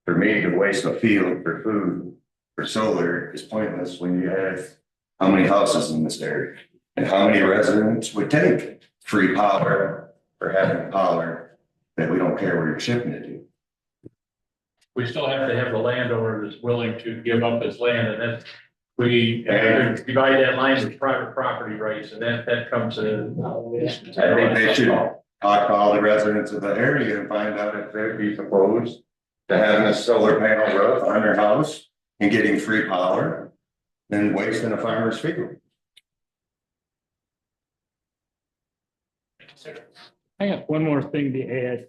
for me to waste a field for food, for solar is pointless when you have how many houses in this area and how many residents would take free power for having power that we don't care where you're shipping it to. We still have to have the landowner that's willing to give up his land, and then we divide that line with private property rights, and that comes in. I think they should talk to all the residents of the area and find out if they'd be opposed to having a solar panel roof on their house and getting free power than wasting a farmer's field. I have one more thing to add.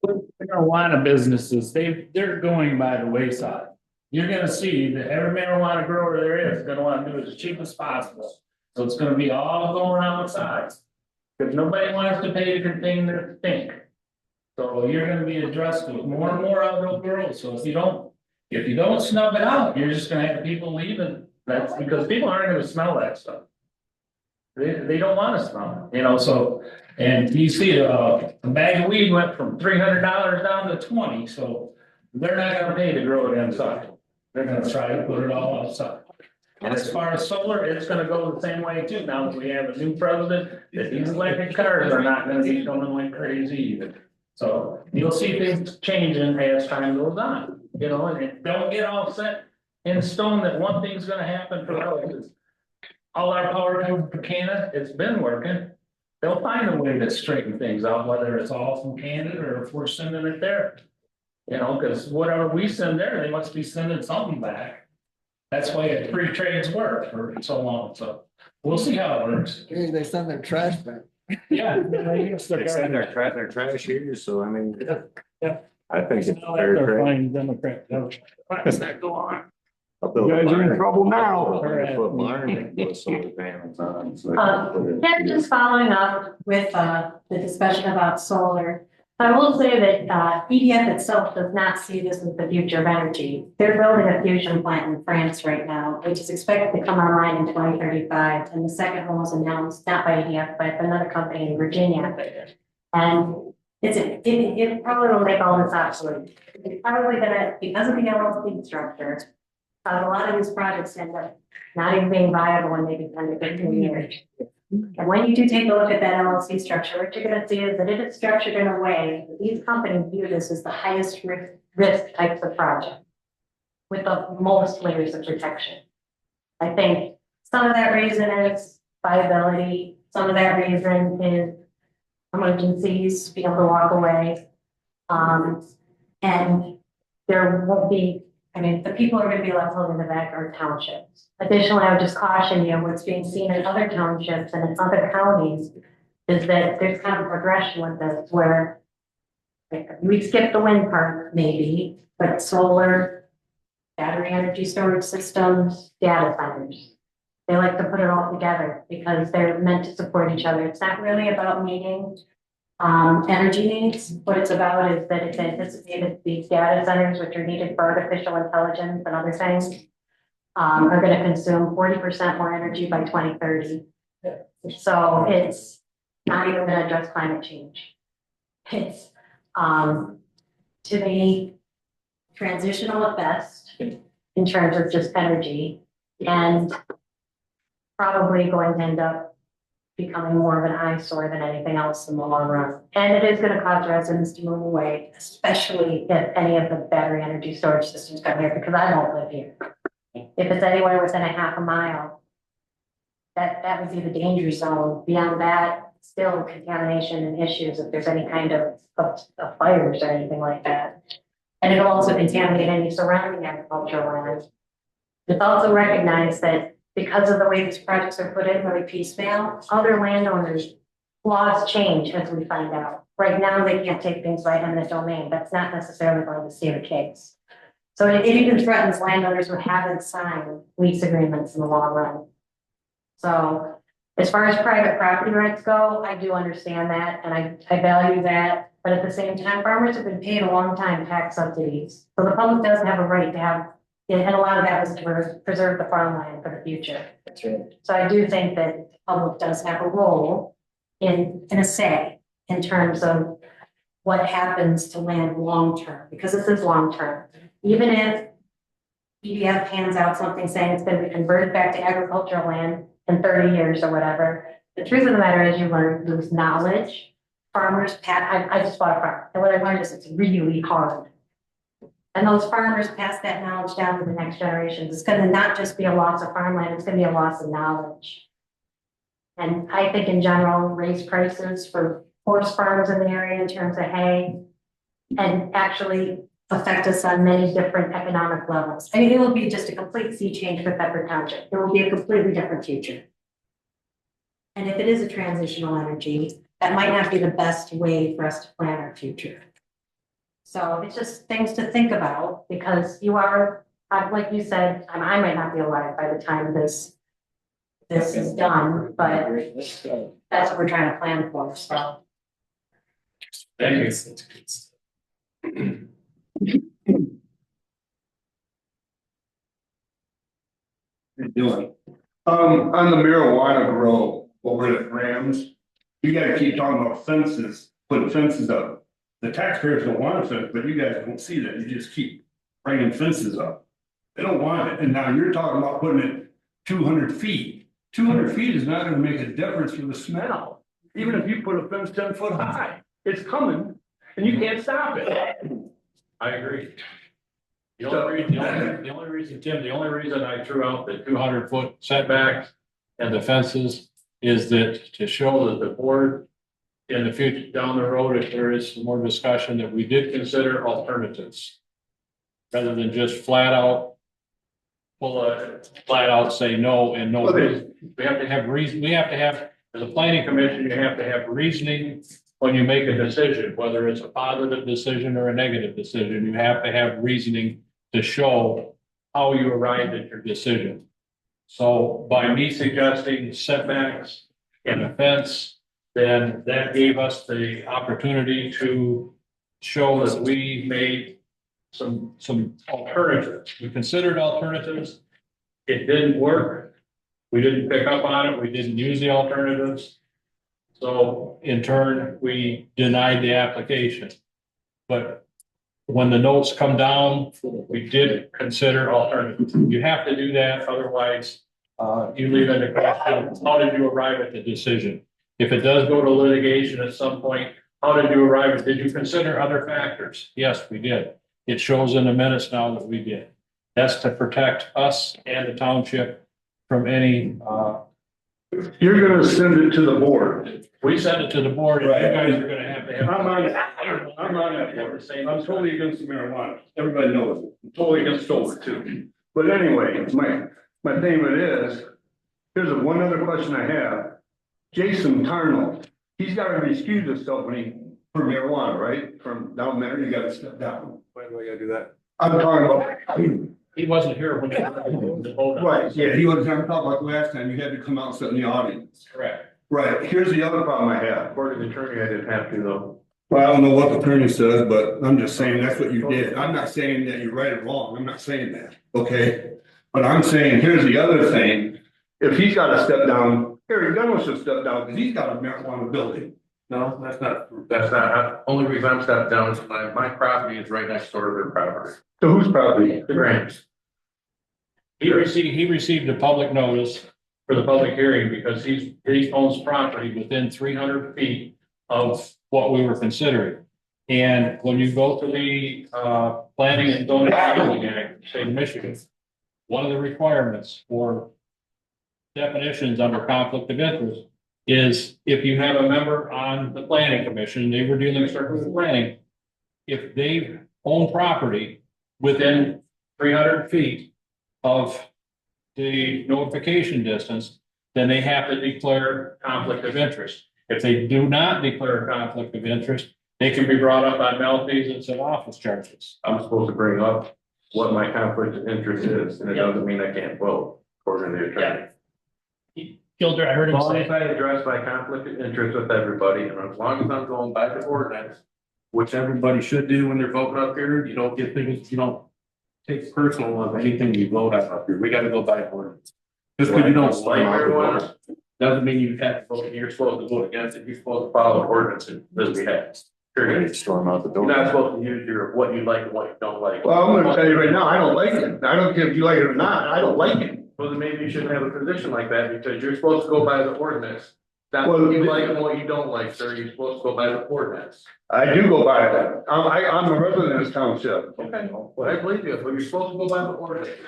Marijuana businesses, they're going by the wayside. You're gonna see that every marijuana grower there is gonna wanna do it as cheap as possible. So it's gonna be all going outside. Because nobody wants to pay to contain their stink. So you're gonna be addressed with more and more outdoor growers. So if you don't snub it out, you're just gonna have people leaving. That's because people aren't gonna smell that stuff. They don't wanna smell it, you know, so, and you see, a bag of weed went from $300 down to 20, so they're not gonna pay to grow it inside. They're gonna try to put it all outside. And as far as solar, it's gonna go the same way too. Now that we have a new president, that these electric cars are not gonna be going like crazy either. So you'll see things changing as time goes on, you know, and don't get all set in stone that one thing's gonna happen for us. All our power comes from Canada, it's been working. They'll find a way to straighten things out, whether it's all from Canada or if we're sending it there. You know, because whatever we send there, they must be sending something back. That's why free trades work for so long, so we'll see how it works. Hey, they send their trash back. Yeah. They send their trash here, so I mean. Yeah. I think it's They're fair trade. fine Democrat. Why does that go on? You guys are in trouble now. Put mine, put solar panels on. so- Yeah, just following up with the discussion about solar. I will say that EDF itself does not see this as the future of energy. They're building a fusion plant in France right now, which is expected to come online in 2035. And the second one was announced not by EDF, but another company in Virginia. And it probably will make all this obsolete. It's probably gonna, because of the LLC structure, a lot of these projects end up not even being viable when they become to 15 years. And when you do take a look at that LLC structure, what you're gonna see is that it is structured in a way that these companies view this as the highest risk types of project with the most layers of protection. I think some of that reason is viability, some of that reason is emergencies, being able to walk away. And there won't be, I mean, the people are gonna be left holding the backyard townships. Additionally, I would just caution you, what's being seen in other townships and in other counties is that there's kind of a progression with this where we skip the wind part maybe, but solar, battery energy storage systems, data centers. They like to put it all together because they're meant to support each other. It's not really about meeting energy needs. What it's about is that it's anticipated these data centers, which are needed for artificial intelligence and other things, are going to consume 40% more energy by 2030. So it's not even going to address climate change. It's to me transitional at best in terms of just energy, and probably going to end up becoming more of an eyesore than anything else in the long run. And it is going to cause residents to move away, especially if any of the battery energy storage systems come here, because I don't live here. If it's anywhere within a half a mile, that would be the danger zone. Beyond that, still contamination and issues if there's any kind of fires or anything like that. And it'll also contaminate any surrounding agricultural land. It's also recognized that because of the way these projects are put in really piecemeal, other landowners' laws change as we find out. Right now, they can't take things by eminent domain. That's not necessarily going to see the case. So it even threatens landowners who haven't signed lease agreements in the long run. So as far as private property rights go, I do understand that and I value that. But at the same time, farmers have been paid a long time tax subsidies. So the public does have a right to have, and a lot of that was to preserve the farmland for the future. That's right. So I do think that the public does have a role in a say in terms of what happens to land long-term, because this is long-term. Even if EDF hands out something saying it's going to be converted back to agricultural land in 30 years or whatever, the truth of the matter is you lose knowledge. Farmers, I just bought a farm, and what I learned is it's really hard. And those farmers pass that knowledge down to the next generations. It's going to not just be a loss of farmland, it's going to be a loss of knowledge. And I think in general, raise prices for horse farms in the area in terms of hay. And actually affect us on many different economic levels. I mean, it will be just a complete sea change for Thetford Township. It will be a completely different future. And if it is a transitional energy, that might not be the best way for us to plan our future. So it's just things to think about because you are, like you said, I might not be alive by the time this is done, but that's what we're trying to plan for, so. Thank you. You're doing. On the marijuana grow over at Rams, you gotta keep talking about fences, putting fences up. The taxpayers don't want a fence, but you guys don't see that. You just keep bringing fences up. They don't want it. And now you're talking about putting it 200 feet. 200 feet is not gonna make a difference for the smell. Even if you put a fence 10 foot high, it's coming and you can't stop it. I agree. The only reason, Tim, the only reason I threw out the 200-foot setbacks and the fences is that to show that the board in the future, down the road, if there is some more discussion, that we did consider alternatives. Rather than just flat out say no and no reason. We have to have reason, as a planning commission, you have to have reasoning when you make a decision, whether it's a positive decision or a negative decision. You have to have reasoning to show how you arrived at your decision. So by me suggesting setbacks and a fence, then that gave us the opportunity to show that we made some alternatives. We considered alternatives. It didn't work. We didn't pick up on it. We didn't use the alternatives. So in turn, we denied the application. But when the notes come down, we did consider alternatives. You have to do that, otherwise you leave it in the question, how did you arrive at the decision? If it does go to litigation at some point, how did you arrive at, did you consider other factors? Yes, we did. It shows in the minutes now that we did. That's to protect us and the township from any You're gonna send it to the board. we send it to the board and you guys are gonna have to have. I'm on that board. I'm totally against the marijuana. Everybody knows it. I'm totally against solar too. But anyway, my thing with it is, here's one other question I have. Jason Tarnold, he's gotta excuse himself when he, for marijuana, right? From down there, you gotta step down. Why do I gotta do that? I'm talking about. He wasn't here when the vote. Right, yeah, he was, I'm talking about last time, you had to come out and sit in the audience. Correct. Right, here's the other problem I have. According to the attorney, I didn't have to though. Well, I don't know what the attorney says, but I'm just saying that's what you did. I'm not saying that you're right or wrong. I'm not saying that, okay? But I'm saying, here's the other thing. If he's gotta step down, Harry Gunn should step down because he's got a marijuana building. No, that's not, only reason I'm stepping down is my property is right next door to their property. So whose property? The Grants. He received a public notice for the public hearing because he owns property within 300 feet of what we were considering. And when you go to the Planning and Zoning Act, state of Michigan, one of the requirements for definitions under conflict of interest is if you have a member on the planning commission, they were dealing strictly with planning, if they own property within 300 feet of the notification distance, then they have to declare conflict of interest. If they do not declare conflict of interest, they can be brought up on malfeasance and office charges. I'm supposed to bring up what my conflict of interest is, and it doesn't mean I can't vote, according to the attorney. Gilder, I heard him As long say. as I address my conflict of interest with everybody, and as long as I'm going by the ordinance, which everybody should do when they're voting up here, you don't get things, you don't take personal of anything you vote on up here. We gotta go by ordinance. Just because you don't like marijuana, doesn't mean you have to vote, you're supposed to vote against it. You're supposed to follow the ordinance that we have. Storm out the door. You're not supposed to use your, what you like and what you don't like. Well, I'm gonna tell you right now, I don't like it. I don't care if you like it or not. I don't like it. Well, then maybe you shouldn't have a position like that because you're supposed to go by the ordinance. That's Well, what you like and what you don't like, sir. You're supposed to go by the ordinance. I do go by that. I'm a resident of this township. Okay, well, I believe you, but you're supposed to go by the ordinance.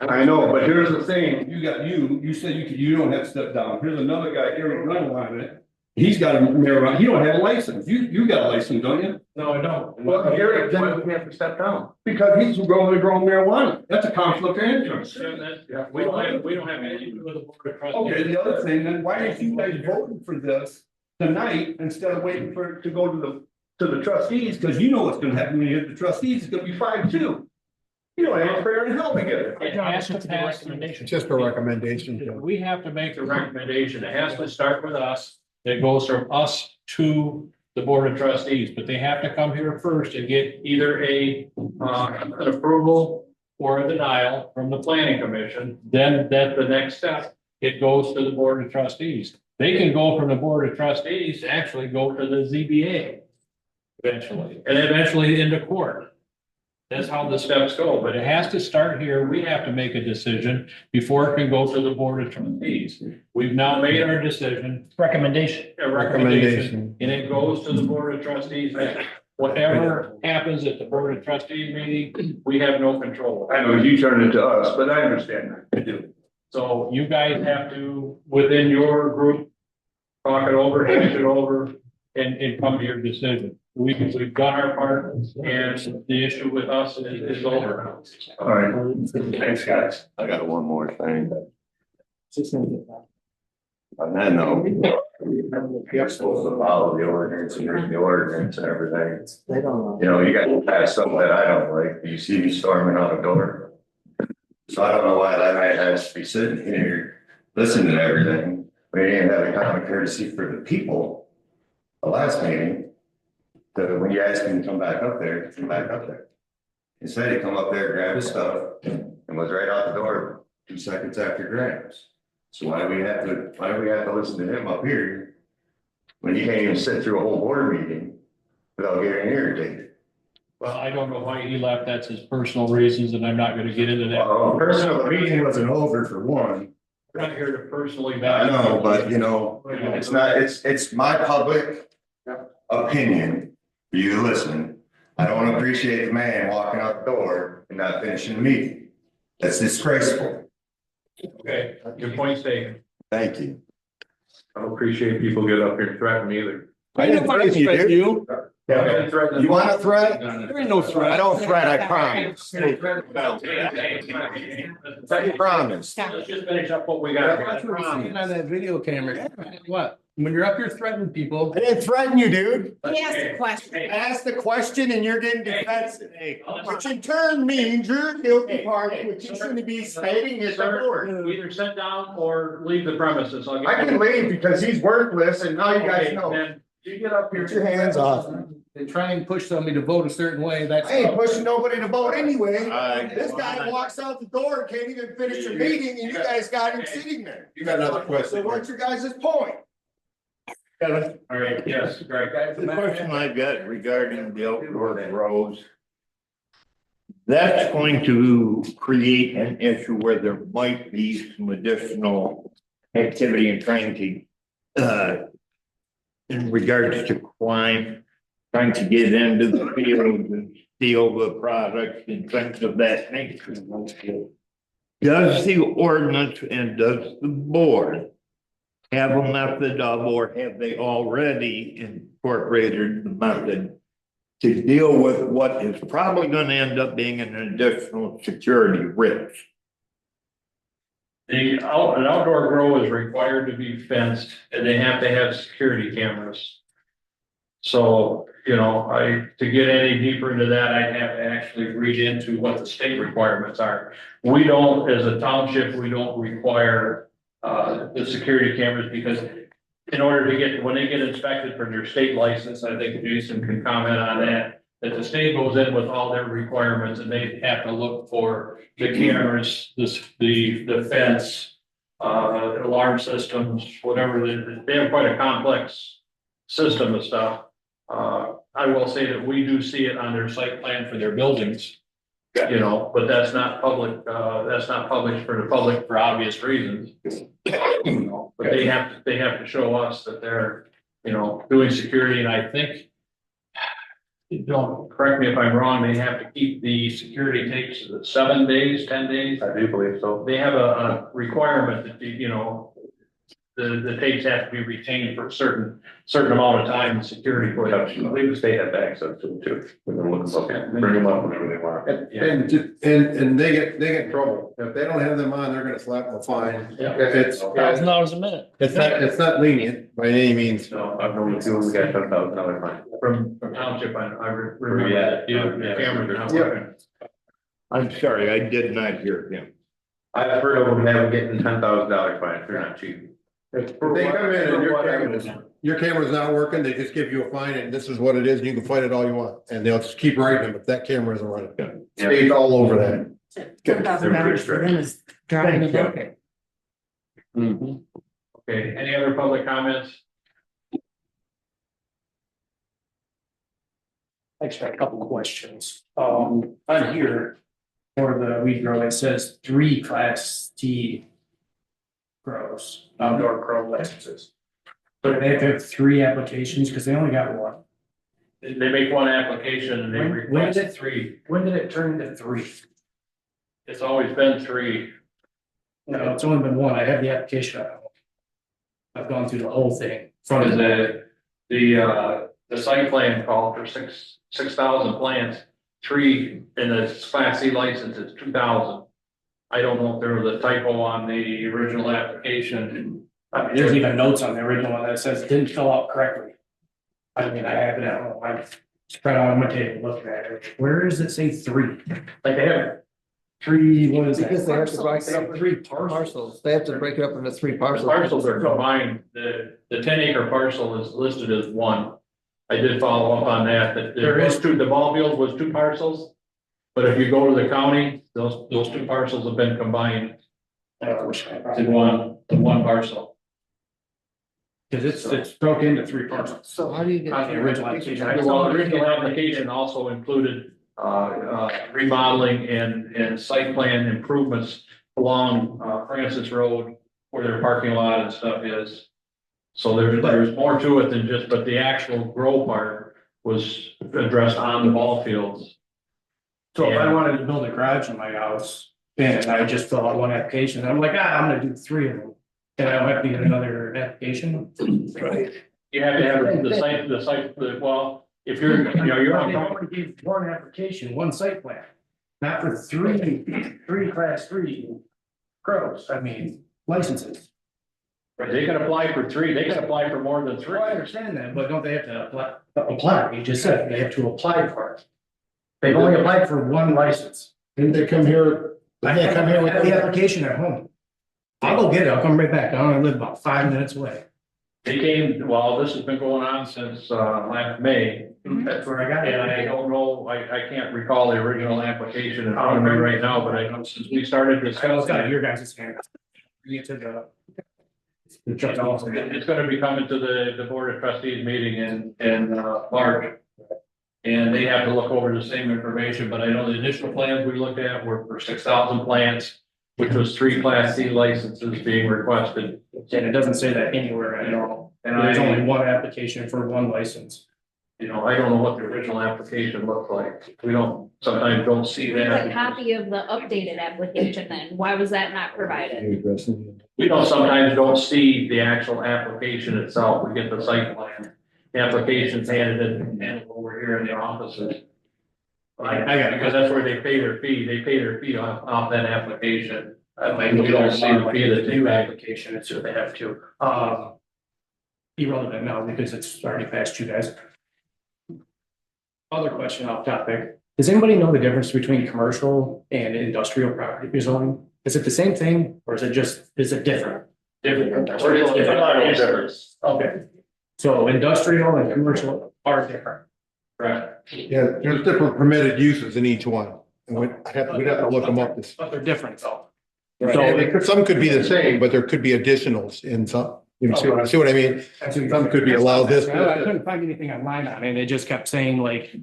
I know, but here's the thing, you said you don't have to step down. Here's another guy, Eric Gunn on it. He's got a marijuana, he don't have a license. You got a license, don't you? No, I don't. Well, Eric, Why then, do we have to step down? because he's growing marijuana. That's a conflict of interest. We don't have anything to do with the board of trustees. Okay, the other thing, then why aren't you guys voting for this tonight instead of waiting for it to go to the trustees? Because you know what's gonna happen when you hit the trustees, it's gonna be 5-2. You don't have a prayer in hell to get it. It has to pass. Just a recommendation. We have to make the recommendation. It has to start with us. It goes from us to the board of trustees, but they have to come here first and get either an approval or a denial from the planning commission. Then that's the next step. It goes to the board of trustees. They can go from the board of trustees, to actually go to the ZBA eventually, and eventually into court. That's how the steps go, but it has to start here. We have to make a decision before it can go to the board of trustees. We've now made our decision. Recommendation. A recommendation, and it goes to the board of trustees. Whatever happens at the board of trustees meeting, we have no control. I know you turned it to us, but I understand that. I do. So you guys have to, within your group, talk it over, hash it over, and come to your decision. We've done our part, and the issue with us is over now. All right, thanks, guys. I got one more thing. On that note, you're supposed to follow the ordinance and read the ordinance and everything. They don't. You know, you got to pass something that I don't like. You see me storming out a door. So I don't know why I might have to be sitting here, listening to everything. We didn't have a common courtesy for the people. The last meeting, when you asked him to come back up there, come back up there. Instead, he come up there, grabbed his stuff, and was right out the door 2 seconds after grabs. So why do we have to listen to him up here when you can't even sit through a whole board meeting without getting irritated? Well, I don't know why he left. That's his personal reasons, and I'm not gonna get into that. Personal, the meeting wasn't over for one. We're not here to personally. I know, but you know, it's not, it's my public opinion for you to listen. I don't appreciate the man walking out the door and not finishing the meeting. That's disgraceful. Okay, your point's taken. Thank you. I don't appreciate people get up here and threaten me either. I didn't threaten you, dude. You want a threat? There ain't no threat. I don't threat, I promise. I promise. Let's just finish up what we got. On that video camera. What? When you're up here threatening people. I didn't threaten you, dude. He asked a question. I asked the question and you're getting defensive. Which in turn means you're guilty party, which you shouldn't be stating is the board. Either sit down or leave the premises. I can leave because he's worthless and now you guys know. Then you get up here. Get your hands off. They try and push somebody to vote a certain way. That's. I ain't pushing nobody to vote anyway. This guy walks out the door and can't even finish a meeting and you guys got him sitting there. You got another question? So what's your guys' point? Kevin, all right, yes, Greg. The question I've got regarding the outdoor grows. That's going to create an issue where there might be some additional activity in trying to, in regards to crime, trying to get into the field and steal the products and things of that nature. Does the ordinance and does the board have a method of, or have they already incorporated the method to deal with what is probably going to end up being an additional security risk? An outdoor grow is required to be fenced and they have to have security cameras. So, you know, to get any deeper into that, I'd have to actually read into what the state requirements are. We don't, as a township, we don't require the security cameras because in order to get, when they get inspected for their state license, I think Jason can comment on that the state goes in with all their requirements and they have to look for the cameras, the fence, alarm systems, whatever. They have quite a complex system of stuff. I will say that we do see it on their site plan for their buildings. You know, but that's not public, that's not published for the public for obvious reasons. You know, but they have to show us that they're, you know, doing security, and I think don't, correct me if I'm wrong, they have to keep the security tapes 7 days, 10 days? I do believe so. They have a requirement that, the tapes have to be retained for a certain amount of time in security. I believe the state has access to them too. We can look at, bring them up whenever they want. And they get in trouble. If they don't have them on, they're gonna slap them a fine. Yeah. It's, $1,000 a minute. it's not lenient by any means. No, I've known the two, we got $10,000 fine. From township, I remember Yeah. that, the cameras are not Yeah. working. I'm sorry, I did not hear him. I've heard of them having getting $10,000 fine if they're not cheap. If they come in and your camera's not working, they just give you a fine and this is what it is, and you can fight it all you want, and they'll just keep writing them if that camera isn't running. Stays all over that. $10,000 for them is driving a bucket. Okay, any other public comments? I just got a couple questions. On here, for the weed grow, it says 3 Class T grows, outdoor grow licenses. But they have to have 3 applications, because they only got 1. They make one application and they When request did it- 3. When did it turn into 3? It's always been 3. No, it's only been 1. I have the application. I've gone through the whole thing. From the site plan called for 6,000 plants, 3 in the Class C license is 2,000. I don't know if there was a typo on the original application. There's even notes on the original one that says didn't fill out correctly. I mean, I have it at home. I'm spread out on my table looking at it. Where does it say 3? Like they have 3, what is that? Because they have to break it up Parcels? 3 parcels. Parcels, they have to break it up into 3 The parcels. parcels are combined, the 10-acre parcel is listed as 1. I did follow up on that, There is the ball field was 2 parcels. But if you go to the county, those 2 parcels have been combined to one parcel. Because it's broke into 3 parcels. So how do you get? On the original application. I Well, saw the original application also included remodeling and site plan improvements along Francis Road where their parking lot and stuff is. So there's more to it than just, but the actual grow part was addressed on the ball fields. So if I wanted to build a garage in my house, and I just fill out 1 application, I'm like, I'm gonna do 3 of them. And I don't have to get another application. Right. You have to have the site, well, if you're, you're They on. only gave 1 application, 1 site plan, not for 3 Class 3 grows, I mean, licenses. They can apply for 3, they can apply for more than 3. Well, I understand that, but don't they have to apply? You just said they have to apply for it. They've only applied for 1 license. Didn't they come here? I Didn't they come here with have the application at home. I'll go get it, I'll come right back, I only live about 5 minutes away. They came, well, this has been going on since last May. That's where I got it. And I don't know, I can't recall the original application in front of me right now, but I know since we started I was discussing got it, your guys' hand. Bring it to the. it's gonna be coming to the Board of Trustees meeting in March. And they have to look over the same information, but I know the initial plans we looked at were for 6,000 plants, which was 3 Class C licenses being requested. And it doesn't say that anywhere at all. And There's I, only 1 application for 1 license. I don't know what the original application looked like. We sometimes don't see A that. copy of the updated application then, why was that not provided? We sometimes don't see the actual application itself. We get the site plan. The application's handed over here in the offices. I got it. Because that's where they pay their fee. They pay their fee off that application. Like, We don't see the fee that they new pay. application, it's what they have to. Irrelevant now because it's already past you guys. Other question off topic. Does anybody know the difference between commercial and industrial property zoning? Is it the same thing or is it different? Different. Okay. So industrial and commercial are different. Right. Yeah, there's different permitted uses in each one. And we'd have to look them up. But they're different though. So some could be the same, but there could be additionals in some. You see what I mean? Some could be allowed this. I couldn't find anything online on it. It just kept saying like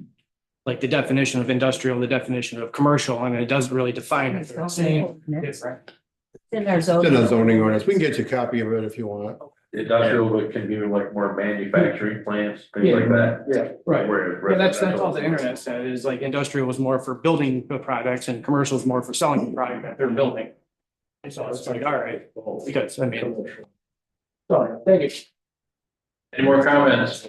the definition of industrial, the definition of commercial, and it doesn't really define it. They're saying different. In our It's in the zone. zoning ordinance. We can get you a copy of it if you want. Industrial, but can do like more manufacturing plants, things like that. Yeah, right. Whereas Yeah, that's all residential- the internet said, is like industrial was more for building the products and commercial is more for selling the product that they're building. And so it's like, all right, because, I mean. Sorry, thank you. Any more comments?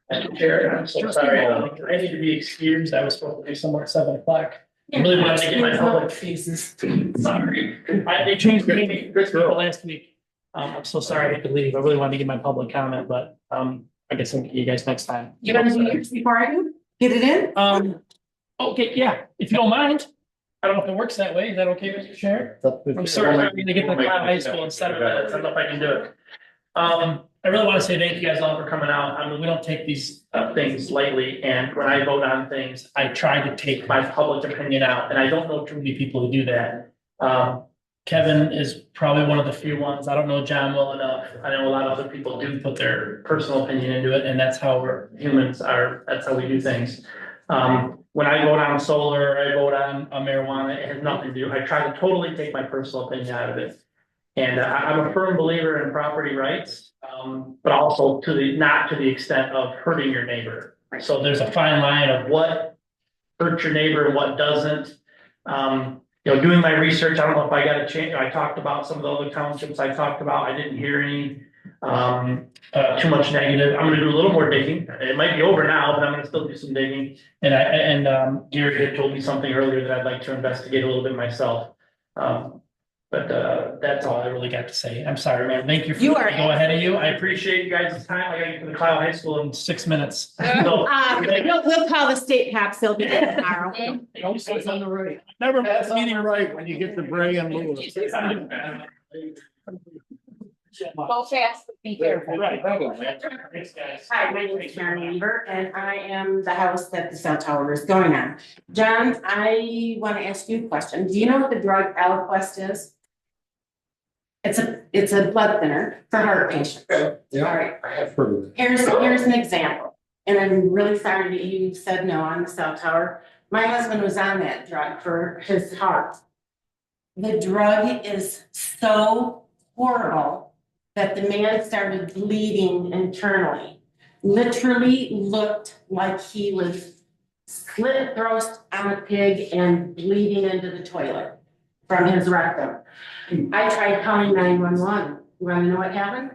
Madam Chair, I'm so sorry, I need to be excused, I was supposed to be somewhere at 7 o'clock. I really wanted to get my public faces, sorry. They changed the meeting, last week. I'm so sorry I had to leave, I really wanted to get my public comment, but, I guess I'll get you guys next time. You want to do yours before I do? Get it in? Okay, yeah, if you don't mind. I don't know if it works that way. Is that okay, Mr. Chair? I'm sorry, I'm gonna get the Clio High School in 7 minutes. I don't know if I can do it. I really want to say thank you guys all for coming out. I mean, we don't take these things lightly, and when I vote on things, I try to take my public opinion out, and I don't know too many people who do that. Kevin is probably one of the few ones. I don't know John well enough. I know a lot of other people do put their personal opinion into it, and that's how we're humans are. That's how we do things. When I vote on solar, I vote on marijuana, it has nothing to do. I try to totally take my personal opinion out of it. And I'm a firm believer in property rights, but also not to the extent of hurting your neighbor. So there's a fine line of what hurts your neighbor and what doesn't. Doing my research, I don't know if I got a change. I talked about some of the other townships I talked about. I didn't hear any too much negative. I'm gonna do a little more digging. It might be over now, but I'm gonna still do some digging. And Gary had told me something earlier that I'd like to investigate a little bit myself. But that's all I really got to say. I'm sorry, man. Thank you for You are go ahead of you. I appreciate you guys' time. I gotta get to the Clio High School in 6 minutes. So, We'll call the state cops, they'll be there tomorrow. On the right. Never pass meeting right when you get to Bray and Lewis. Go fast, but be careful. Right. Thanks, guys. Hi, my name is Karen Weaver, and I am the house that the cell tower is going on. John, I want to ask you a question. Do you know what the drug Aliquest is? It's a blood thinner for heart patients. Yeah, All right. I have heard of it. Here's an example, and I'm really sorry that you said no on the cell tower. My husband was on that drug for his heart. The drug is so horrible that the man started bleeding internally. Literally looked like he was slit throat on a pig and bleeding into the toilet from his rectum. I tried calling 911. You wanna know what happened?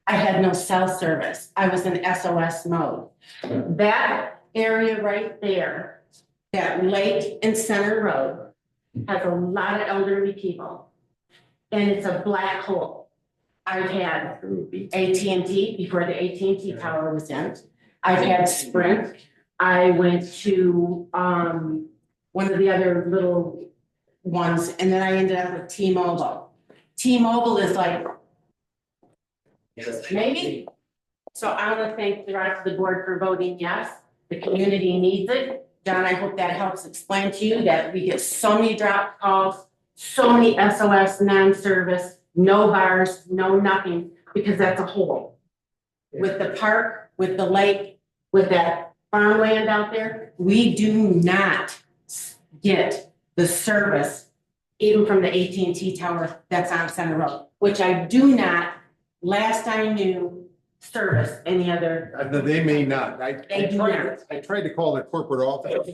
I had no cell service. I was in SOS mode. That area right there, that lake in Center Road, has a lot of elderly people. And it's a black hole. I've had AT&T before the AT&T tower was in. I've had Sprint. I went to one of the other little ones, and then I ended up with T-Mobile. T-Mobile is like, maybe. So I want to thank the rest of the board for voting yes. The community needs it. John, I hope that helps explain to you that we get so many drop calls, so many SOS non-service, no bars, no nothing, because that's a hole. With the park, with the lake, with that farmland out there, we do not get the service, even from the AT&T tower that's on Center Road, which I do not, last I knew, service any other. They may not. I tried to call their corporate office,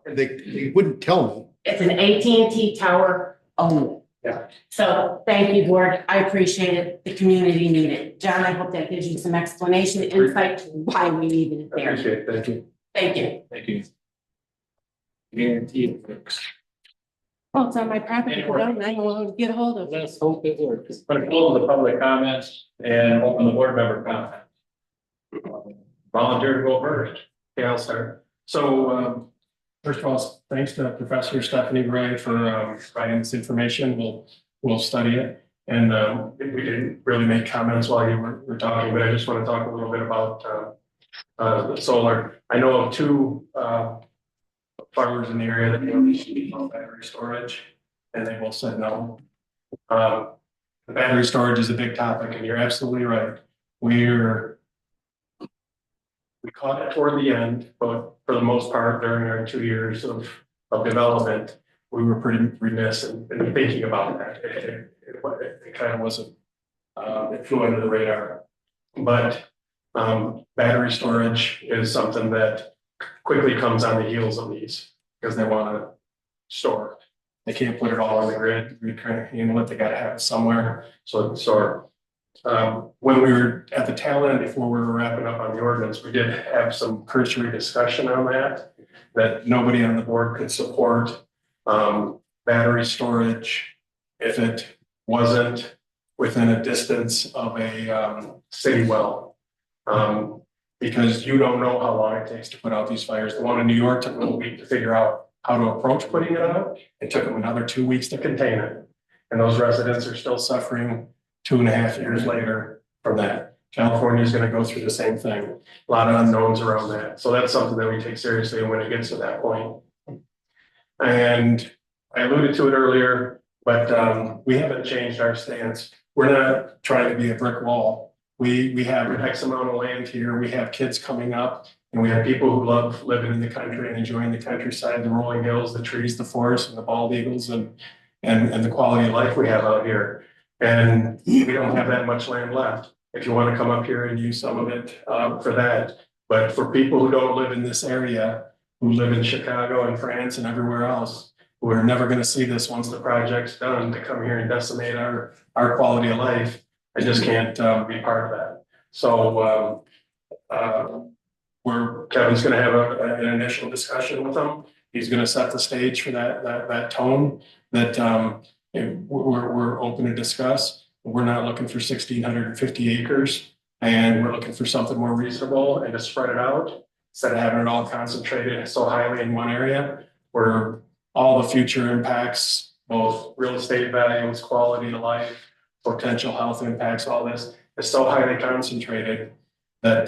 and they wouldn't tell me. It's an AT&T tower only. Yeah. So thank you, board. I appreciate it. The community need it. John, I hope that gives you some explanation, insight to why we needed it there. Appreciate it. Thank you. Thank you. Thank you. Guarantee it works. Well, it's on my property, but I don't know how to get a hold of it. Let's hope it works. I'm gonna close the public comments and open the board member comments. Volunteer to go first. Okay, I'll start. So, first of all, thanks to Professor Stephanie Gray for providing this information. We'll study it. And we didn't really make comments while you were talking, but I just want to talk a little bit about the solar. I know of two farmers in the area that want battery storage, and they both said no. The battery storage is a big topic, and you're absolutely right. We caught it toward the end, but for the most part, during our 2 years of development, we were pretty remiss in thinking about that. It kind of wasn't It flew under the radar. But battery storage is something that quickly comes on the heels of these because they want to store. They can't put it all on the grid. You know what, they gotta have it somewhere. So when we were at the tail end, before we were wrapping up on the ordinance, we did have some cursory discussion on that nobody on the board could support. Battery storage, if it wasn't within a distance of a city well. Because you don't know how long it takes to put out these fires. The one in New York took a week to figure out how to approach putting it out. It took them another 2 weeks to contain it. And those residents are still suffering 2.5 years later from that. California is going to go through the same thing. A lot of unknowns around that. So that's something that we take seriously when it gets to that point. And I alluded to it earlier, but we haven't changed our stance. We're not trying to be a brick wall. We have X amount of land here. We have kids coming up, and we have people who love living in the country and enjoying the countryside, the rolling hills, the trees, the forests, and the bald eagles, and the quality of life we have out here. And we don't have that much land left. If you want to come up here and use some of it for that, but for people who don't live in this area, who live in Chicago and France and everywhere else, who are never going to see this once the project's done, to come here and decimate our quality of life. I just can't be part of that. So Kevin's going to have an initial discussion with them. He's going to set the stage for that tone that we're open to discuss. We're not looking for 1,650 acres, and we're looking for something more reasonable and to spread it out instead of having it all concentrated so highly in one area where all the future impacts, both real estate values, quality of life, potential health impacts, all this is so highly concentrated that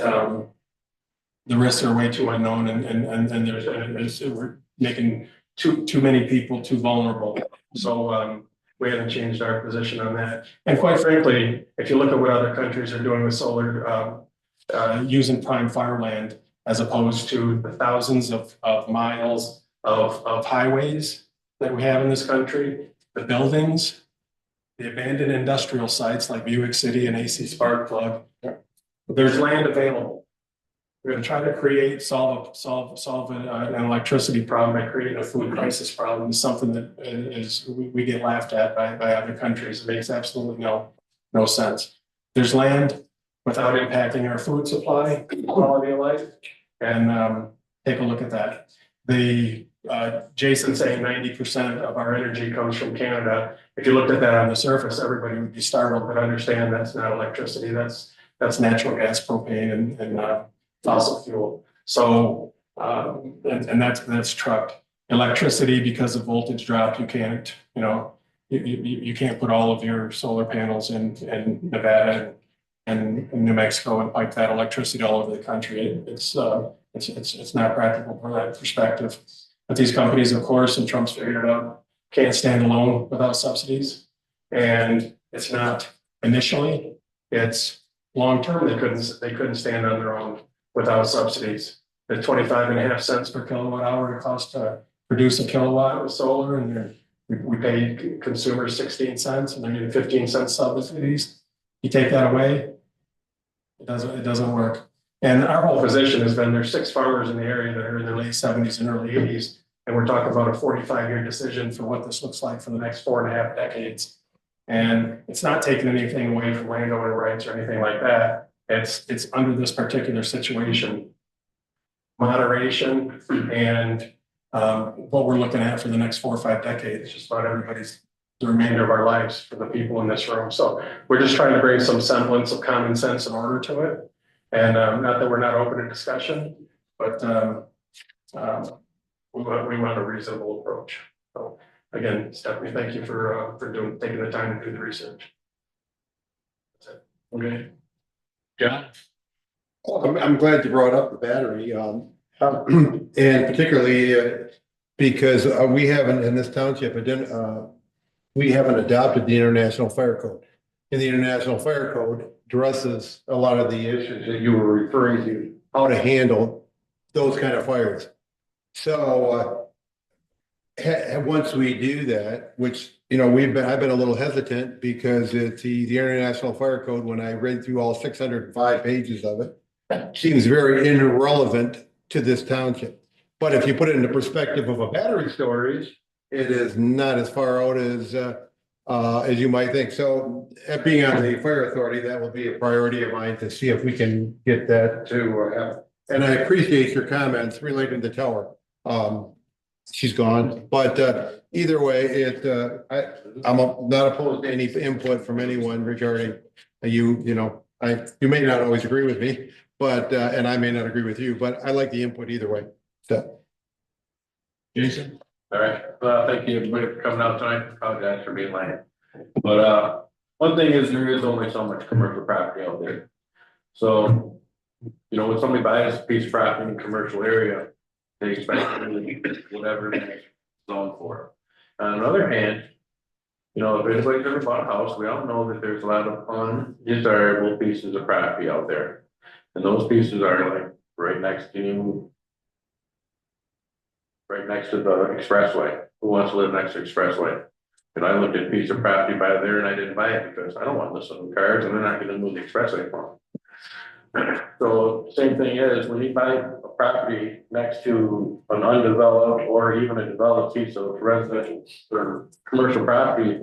the risks are way too unknown, and we're making too many people too vulnerable. So we haven't changed our position on that. And quite frankly, if you look at what other countries are doing with solar, using prime farmland as opposed to the thousands of miles of highways that we have in this country, the buildings, the abandoned industrial sites like Buick City and AC Sparkplug, there's land available. We're going to try to solve an electricity problem by creating a food crisis problem. Is something that we get laughed at by other countries. It makes absolutely no sense. There's land without impacting our food supply, quality of life, and take a look at that. Jason saying 90% of our energy comes from Canada. If you looked at that on the surface, everybody would be startled, but understand that's not electricity. That's natural gas, propane, and fossil fuel. So, and that's trucked. Electricity, because of voltage drop, you can't, you can't put all of your solar panels in Nevada and New Mexico and pipe that electricity all over the country. It's not practical from that perspective. But these companies, of course, and Trump's figured it out, can't stand alone without subsidies. And it's not initially, it's long-term. They couldn't stand on their own without subsidies. The 25.5 cents per kilowatt hour it costs to produce a kilowatt of solar, and we pay consumers 16 cents, and they're getting 15 cents subsidies. You take that away, it doesn't work. And our whole position has been there's 6 farmers in the area that are in their late 70s and early 80s, and we're talking about a 45-year decision for what this looks like for the next 4.5 decades. And it's not taking anything away from landowner rights or anything like that. It's under this particular situation, moderation and what we're looking at for the next 4 or 5 decades, just about the remainder of our lives for the people in this room. So we're just trying to bring some semblance of common sense and order to it. And not that we're not open to discussion, but we want a reasonable approach. So again, Stephanie, thank you for taking the time to do the research. That's it. Okay. John? I'm glad you brought up the battery, and particularly because we haven't in this township, we haven't adopted the International Fire Code. And the International Fire Code addresses a lot of the issues that you were referring to, how to handle those kind of fires. So once we do that, which, I've been a little hesitant because it's the International Fire Code, when I read through all 605 pages of it, seems very irrelevant to this township. But if you put it in the perspective of a battery storage, it is not as far out as you might think. So being on the fire authority, that will be a priority of mine to see if we can get that to happen. And I appreciate your comments relating to the tower. She's gone, but either way, I'm not opposed to any input from anyone regarding you may not always agree with me, but and I may not agree with you, but I like the input either way. So. Jason? All right, well, thank you everybody for coming out tonight. Apologize for being late. But one thing is there is only so much commercial property out there. So, when somebody buys a piece of property in a commercial area, they expect whatever they're zoned for. On the other hand, if anybody's ever bought a house, we all know that there's a lot of undesirable pieces of property out there. And those pieces are like right next to the expressway. Who wants to live next to the expressway? And I looked at a piece of property by there and I didn't buy it because I don't want to listen to cars and they're not going to move the expressway for me. So same thing is when you buy a property next to an undeveloped or even a developed piece of residential or commercial property,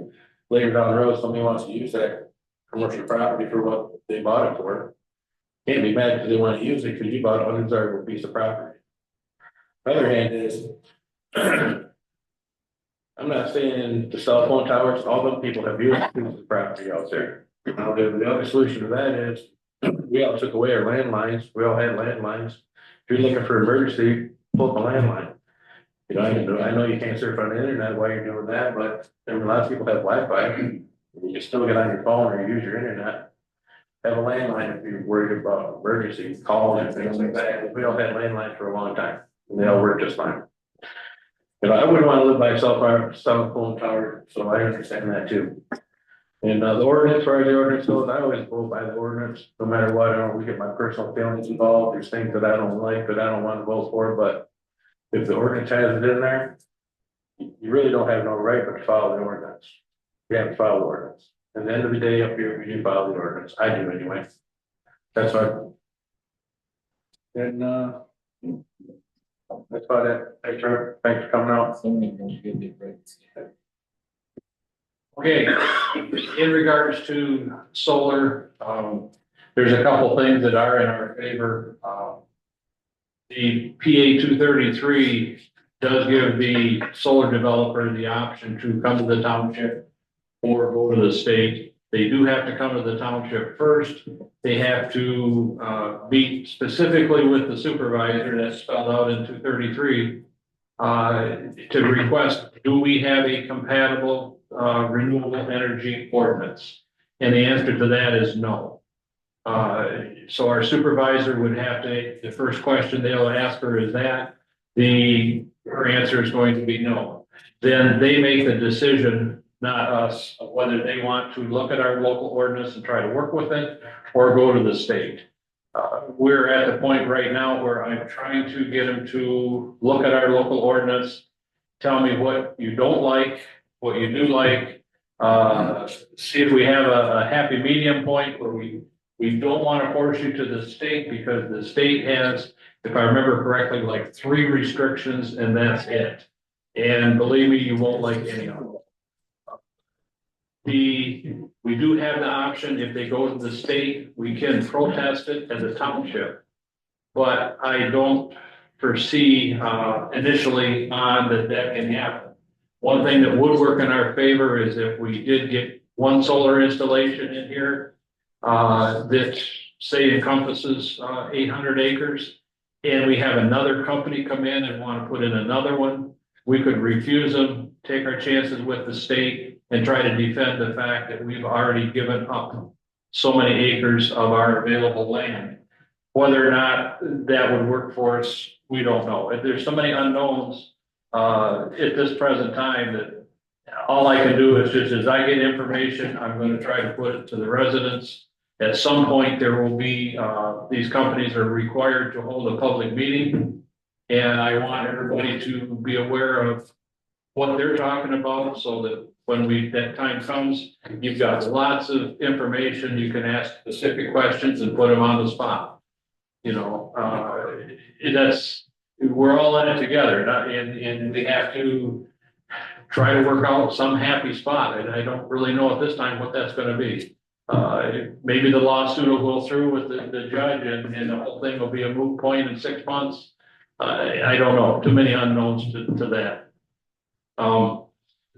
later down the road, somebody wants to use that commercial property for what they bought it for. Can't be mad because they want to use it because you bought an undesirable piece of property. The other hand is, I'm not saying the cell phone towers, all those people have used pieces of property out there. Now, the other solution to that is we all took away our landlines. We all had landlines. If you're looking for emergency, pull up a landline. I know you can't surf on the internet while you're doing that, but a lot of people have Wi-Fi. You can still get on your phone or use your internet. Have a landline if you're worried about emergency calls and things like that. We all had landlines for a long time, and they all work just fine. I wouldn't want to live by a cell phone tower, so I understand that too. And the ordinance, where the ordinance goes, I always go by the ordinance, no matter what. I don't really get my personal feelings involved. There's things that I don't like that I don't want to vote for, but if the ordinance has it in there, you really don't have no right but to follow the ordinance. You have to follow the ordinance. At the end of the day, up here, you follow the ordinance. I do anyway. That's right. And that's about it. Thanks for coming out. Okay, in regards to solar, there's a couple things that are in our favor. The PA 233 does give the solar developer the option to come to the township or go to the state. They do have to come to the township first. They have to meet specifically with the supervisor that's spelled out in 233 to request, do we have a compatible renewable energy ordinance? And the answer to that is no. So our supervisor would have to, the first question they'll ask her is that, her answer is going to be no. Then they make the decision, not us, of whether they want to look at our local ordinance and try to work with it or go to the state. We're at the point right now where I'm trying to get them to look at our local ordinance, tell me what you don't like, what you do like, see if we have a happy medium point where we don't want to force you to the state because the state has, if I remember correctly, like 3 restrictions and that's it. And believe me, you won't like any of them. We do have the option, if they go to the state, we can protest it as a township. But I don't foresee initially that can happen. One thing that would work in our favor is if we did get one solar installation in here that say encompasses 800 acres, and we have another company come in and want to put in another one, we could refuse them, take our chances with the state, and try to defend the fact that we've already given up so many acres of our available land. Whether or not that would work for us, we don't know. If there's so many unknowns at this present time that all I can do is just as I get information, I'm going to try to put it to the residents. At some point, there will be, these companies are required to hold a public meeting. And I want everybody to be aware of what they're talking about, so that when that time comes, you've got lots of information, you can ask specific questions and put them on the spot. You know, we're all in it together, and we have to try to work out some happy spot, and I don't really know at this time what that's gonna be. Maybe the lawsuit will go through with the judge, and the whole thing will be a moot point in 6 months. I don't know, too many unknowns to that.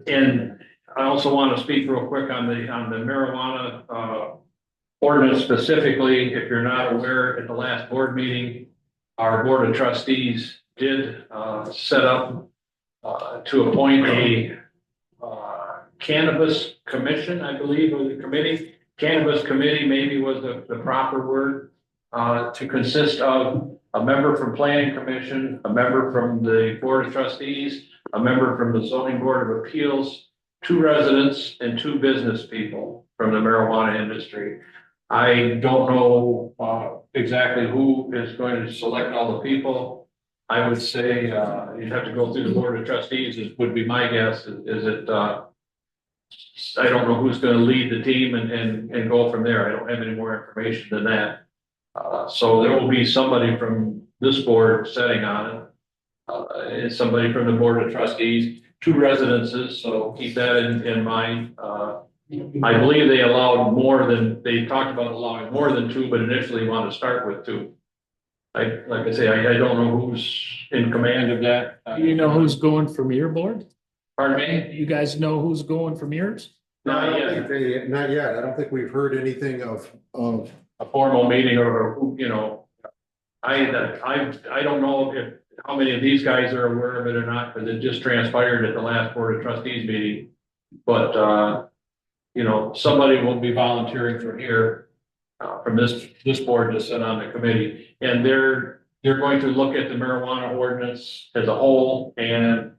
And I also want to speak real quick on the marijuana ordinance specifically. If you're not aware, at the last board meeting, our board of trustees did set up to appoint a cannabis commission, I believe, was the committee. Cannabis committee maybe was the proper word, to consist of a member from planning commission, a member from the board of trustees, a member from the zoning board of appeals, 2 residents and 2 business people from the marijuana industry. I don't know exactly who is going to select all the people. I would say you'd have to go through the board of trustees, would be my guess. Is it I don't know who's going to lead the team and go from there. I don't have any more information than that. So there will be somebody from this board setting on it. And somebody from the board of trustees, 2 residences, so keep that in mind. I believe they allowed they talked about allowing more than 2, but initially want to start with 2. Like I say, I don't know who's in command of that. You know who's going from your board? Pardon me? You guys know who's going from yours? Not yet. Not yet. I don't think we've heard anything of A formal meeting or, you know, I don't know how many of these guys are aware of it or not, because it just transpired at the last board of trustees meeting. But, you know, somebody will be volunteering from here, from this board to sit on the committee. And they're going to look at the marijuana ordinance as a whole and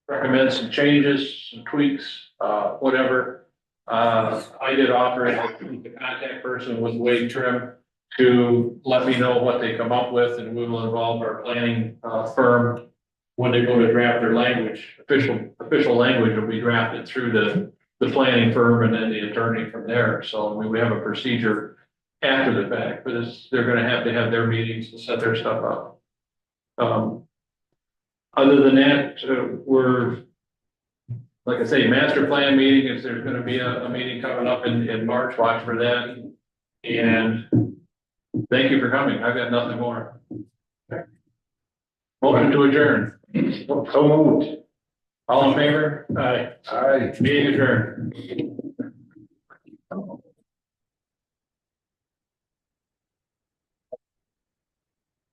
recommend some changes, some tweaks, whatever. I did offer the contact person with Wade Trim to let me know what they come up with, and we will involve our planning firm when they go to draft their language. Official language will be drafted through the planning firm and then the attorney from there. So we have a procedure after the fact, but they're going to have their meetings to set their stuff up. Other than that, we're, like I say, master plan meeting, if there's going to be a meeting coming up in March, watch for that. And thank you for coming. I've got nothing more. Motion to adjourn. So moved. All in favor? Aye. Aye. Meeting adjourned.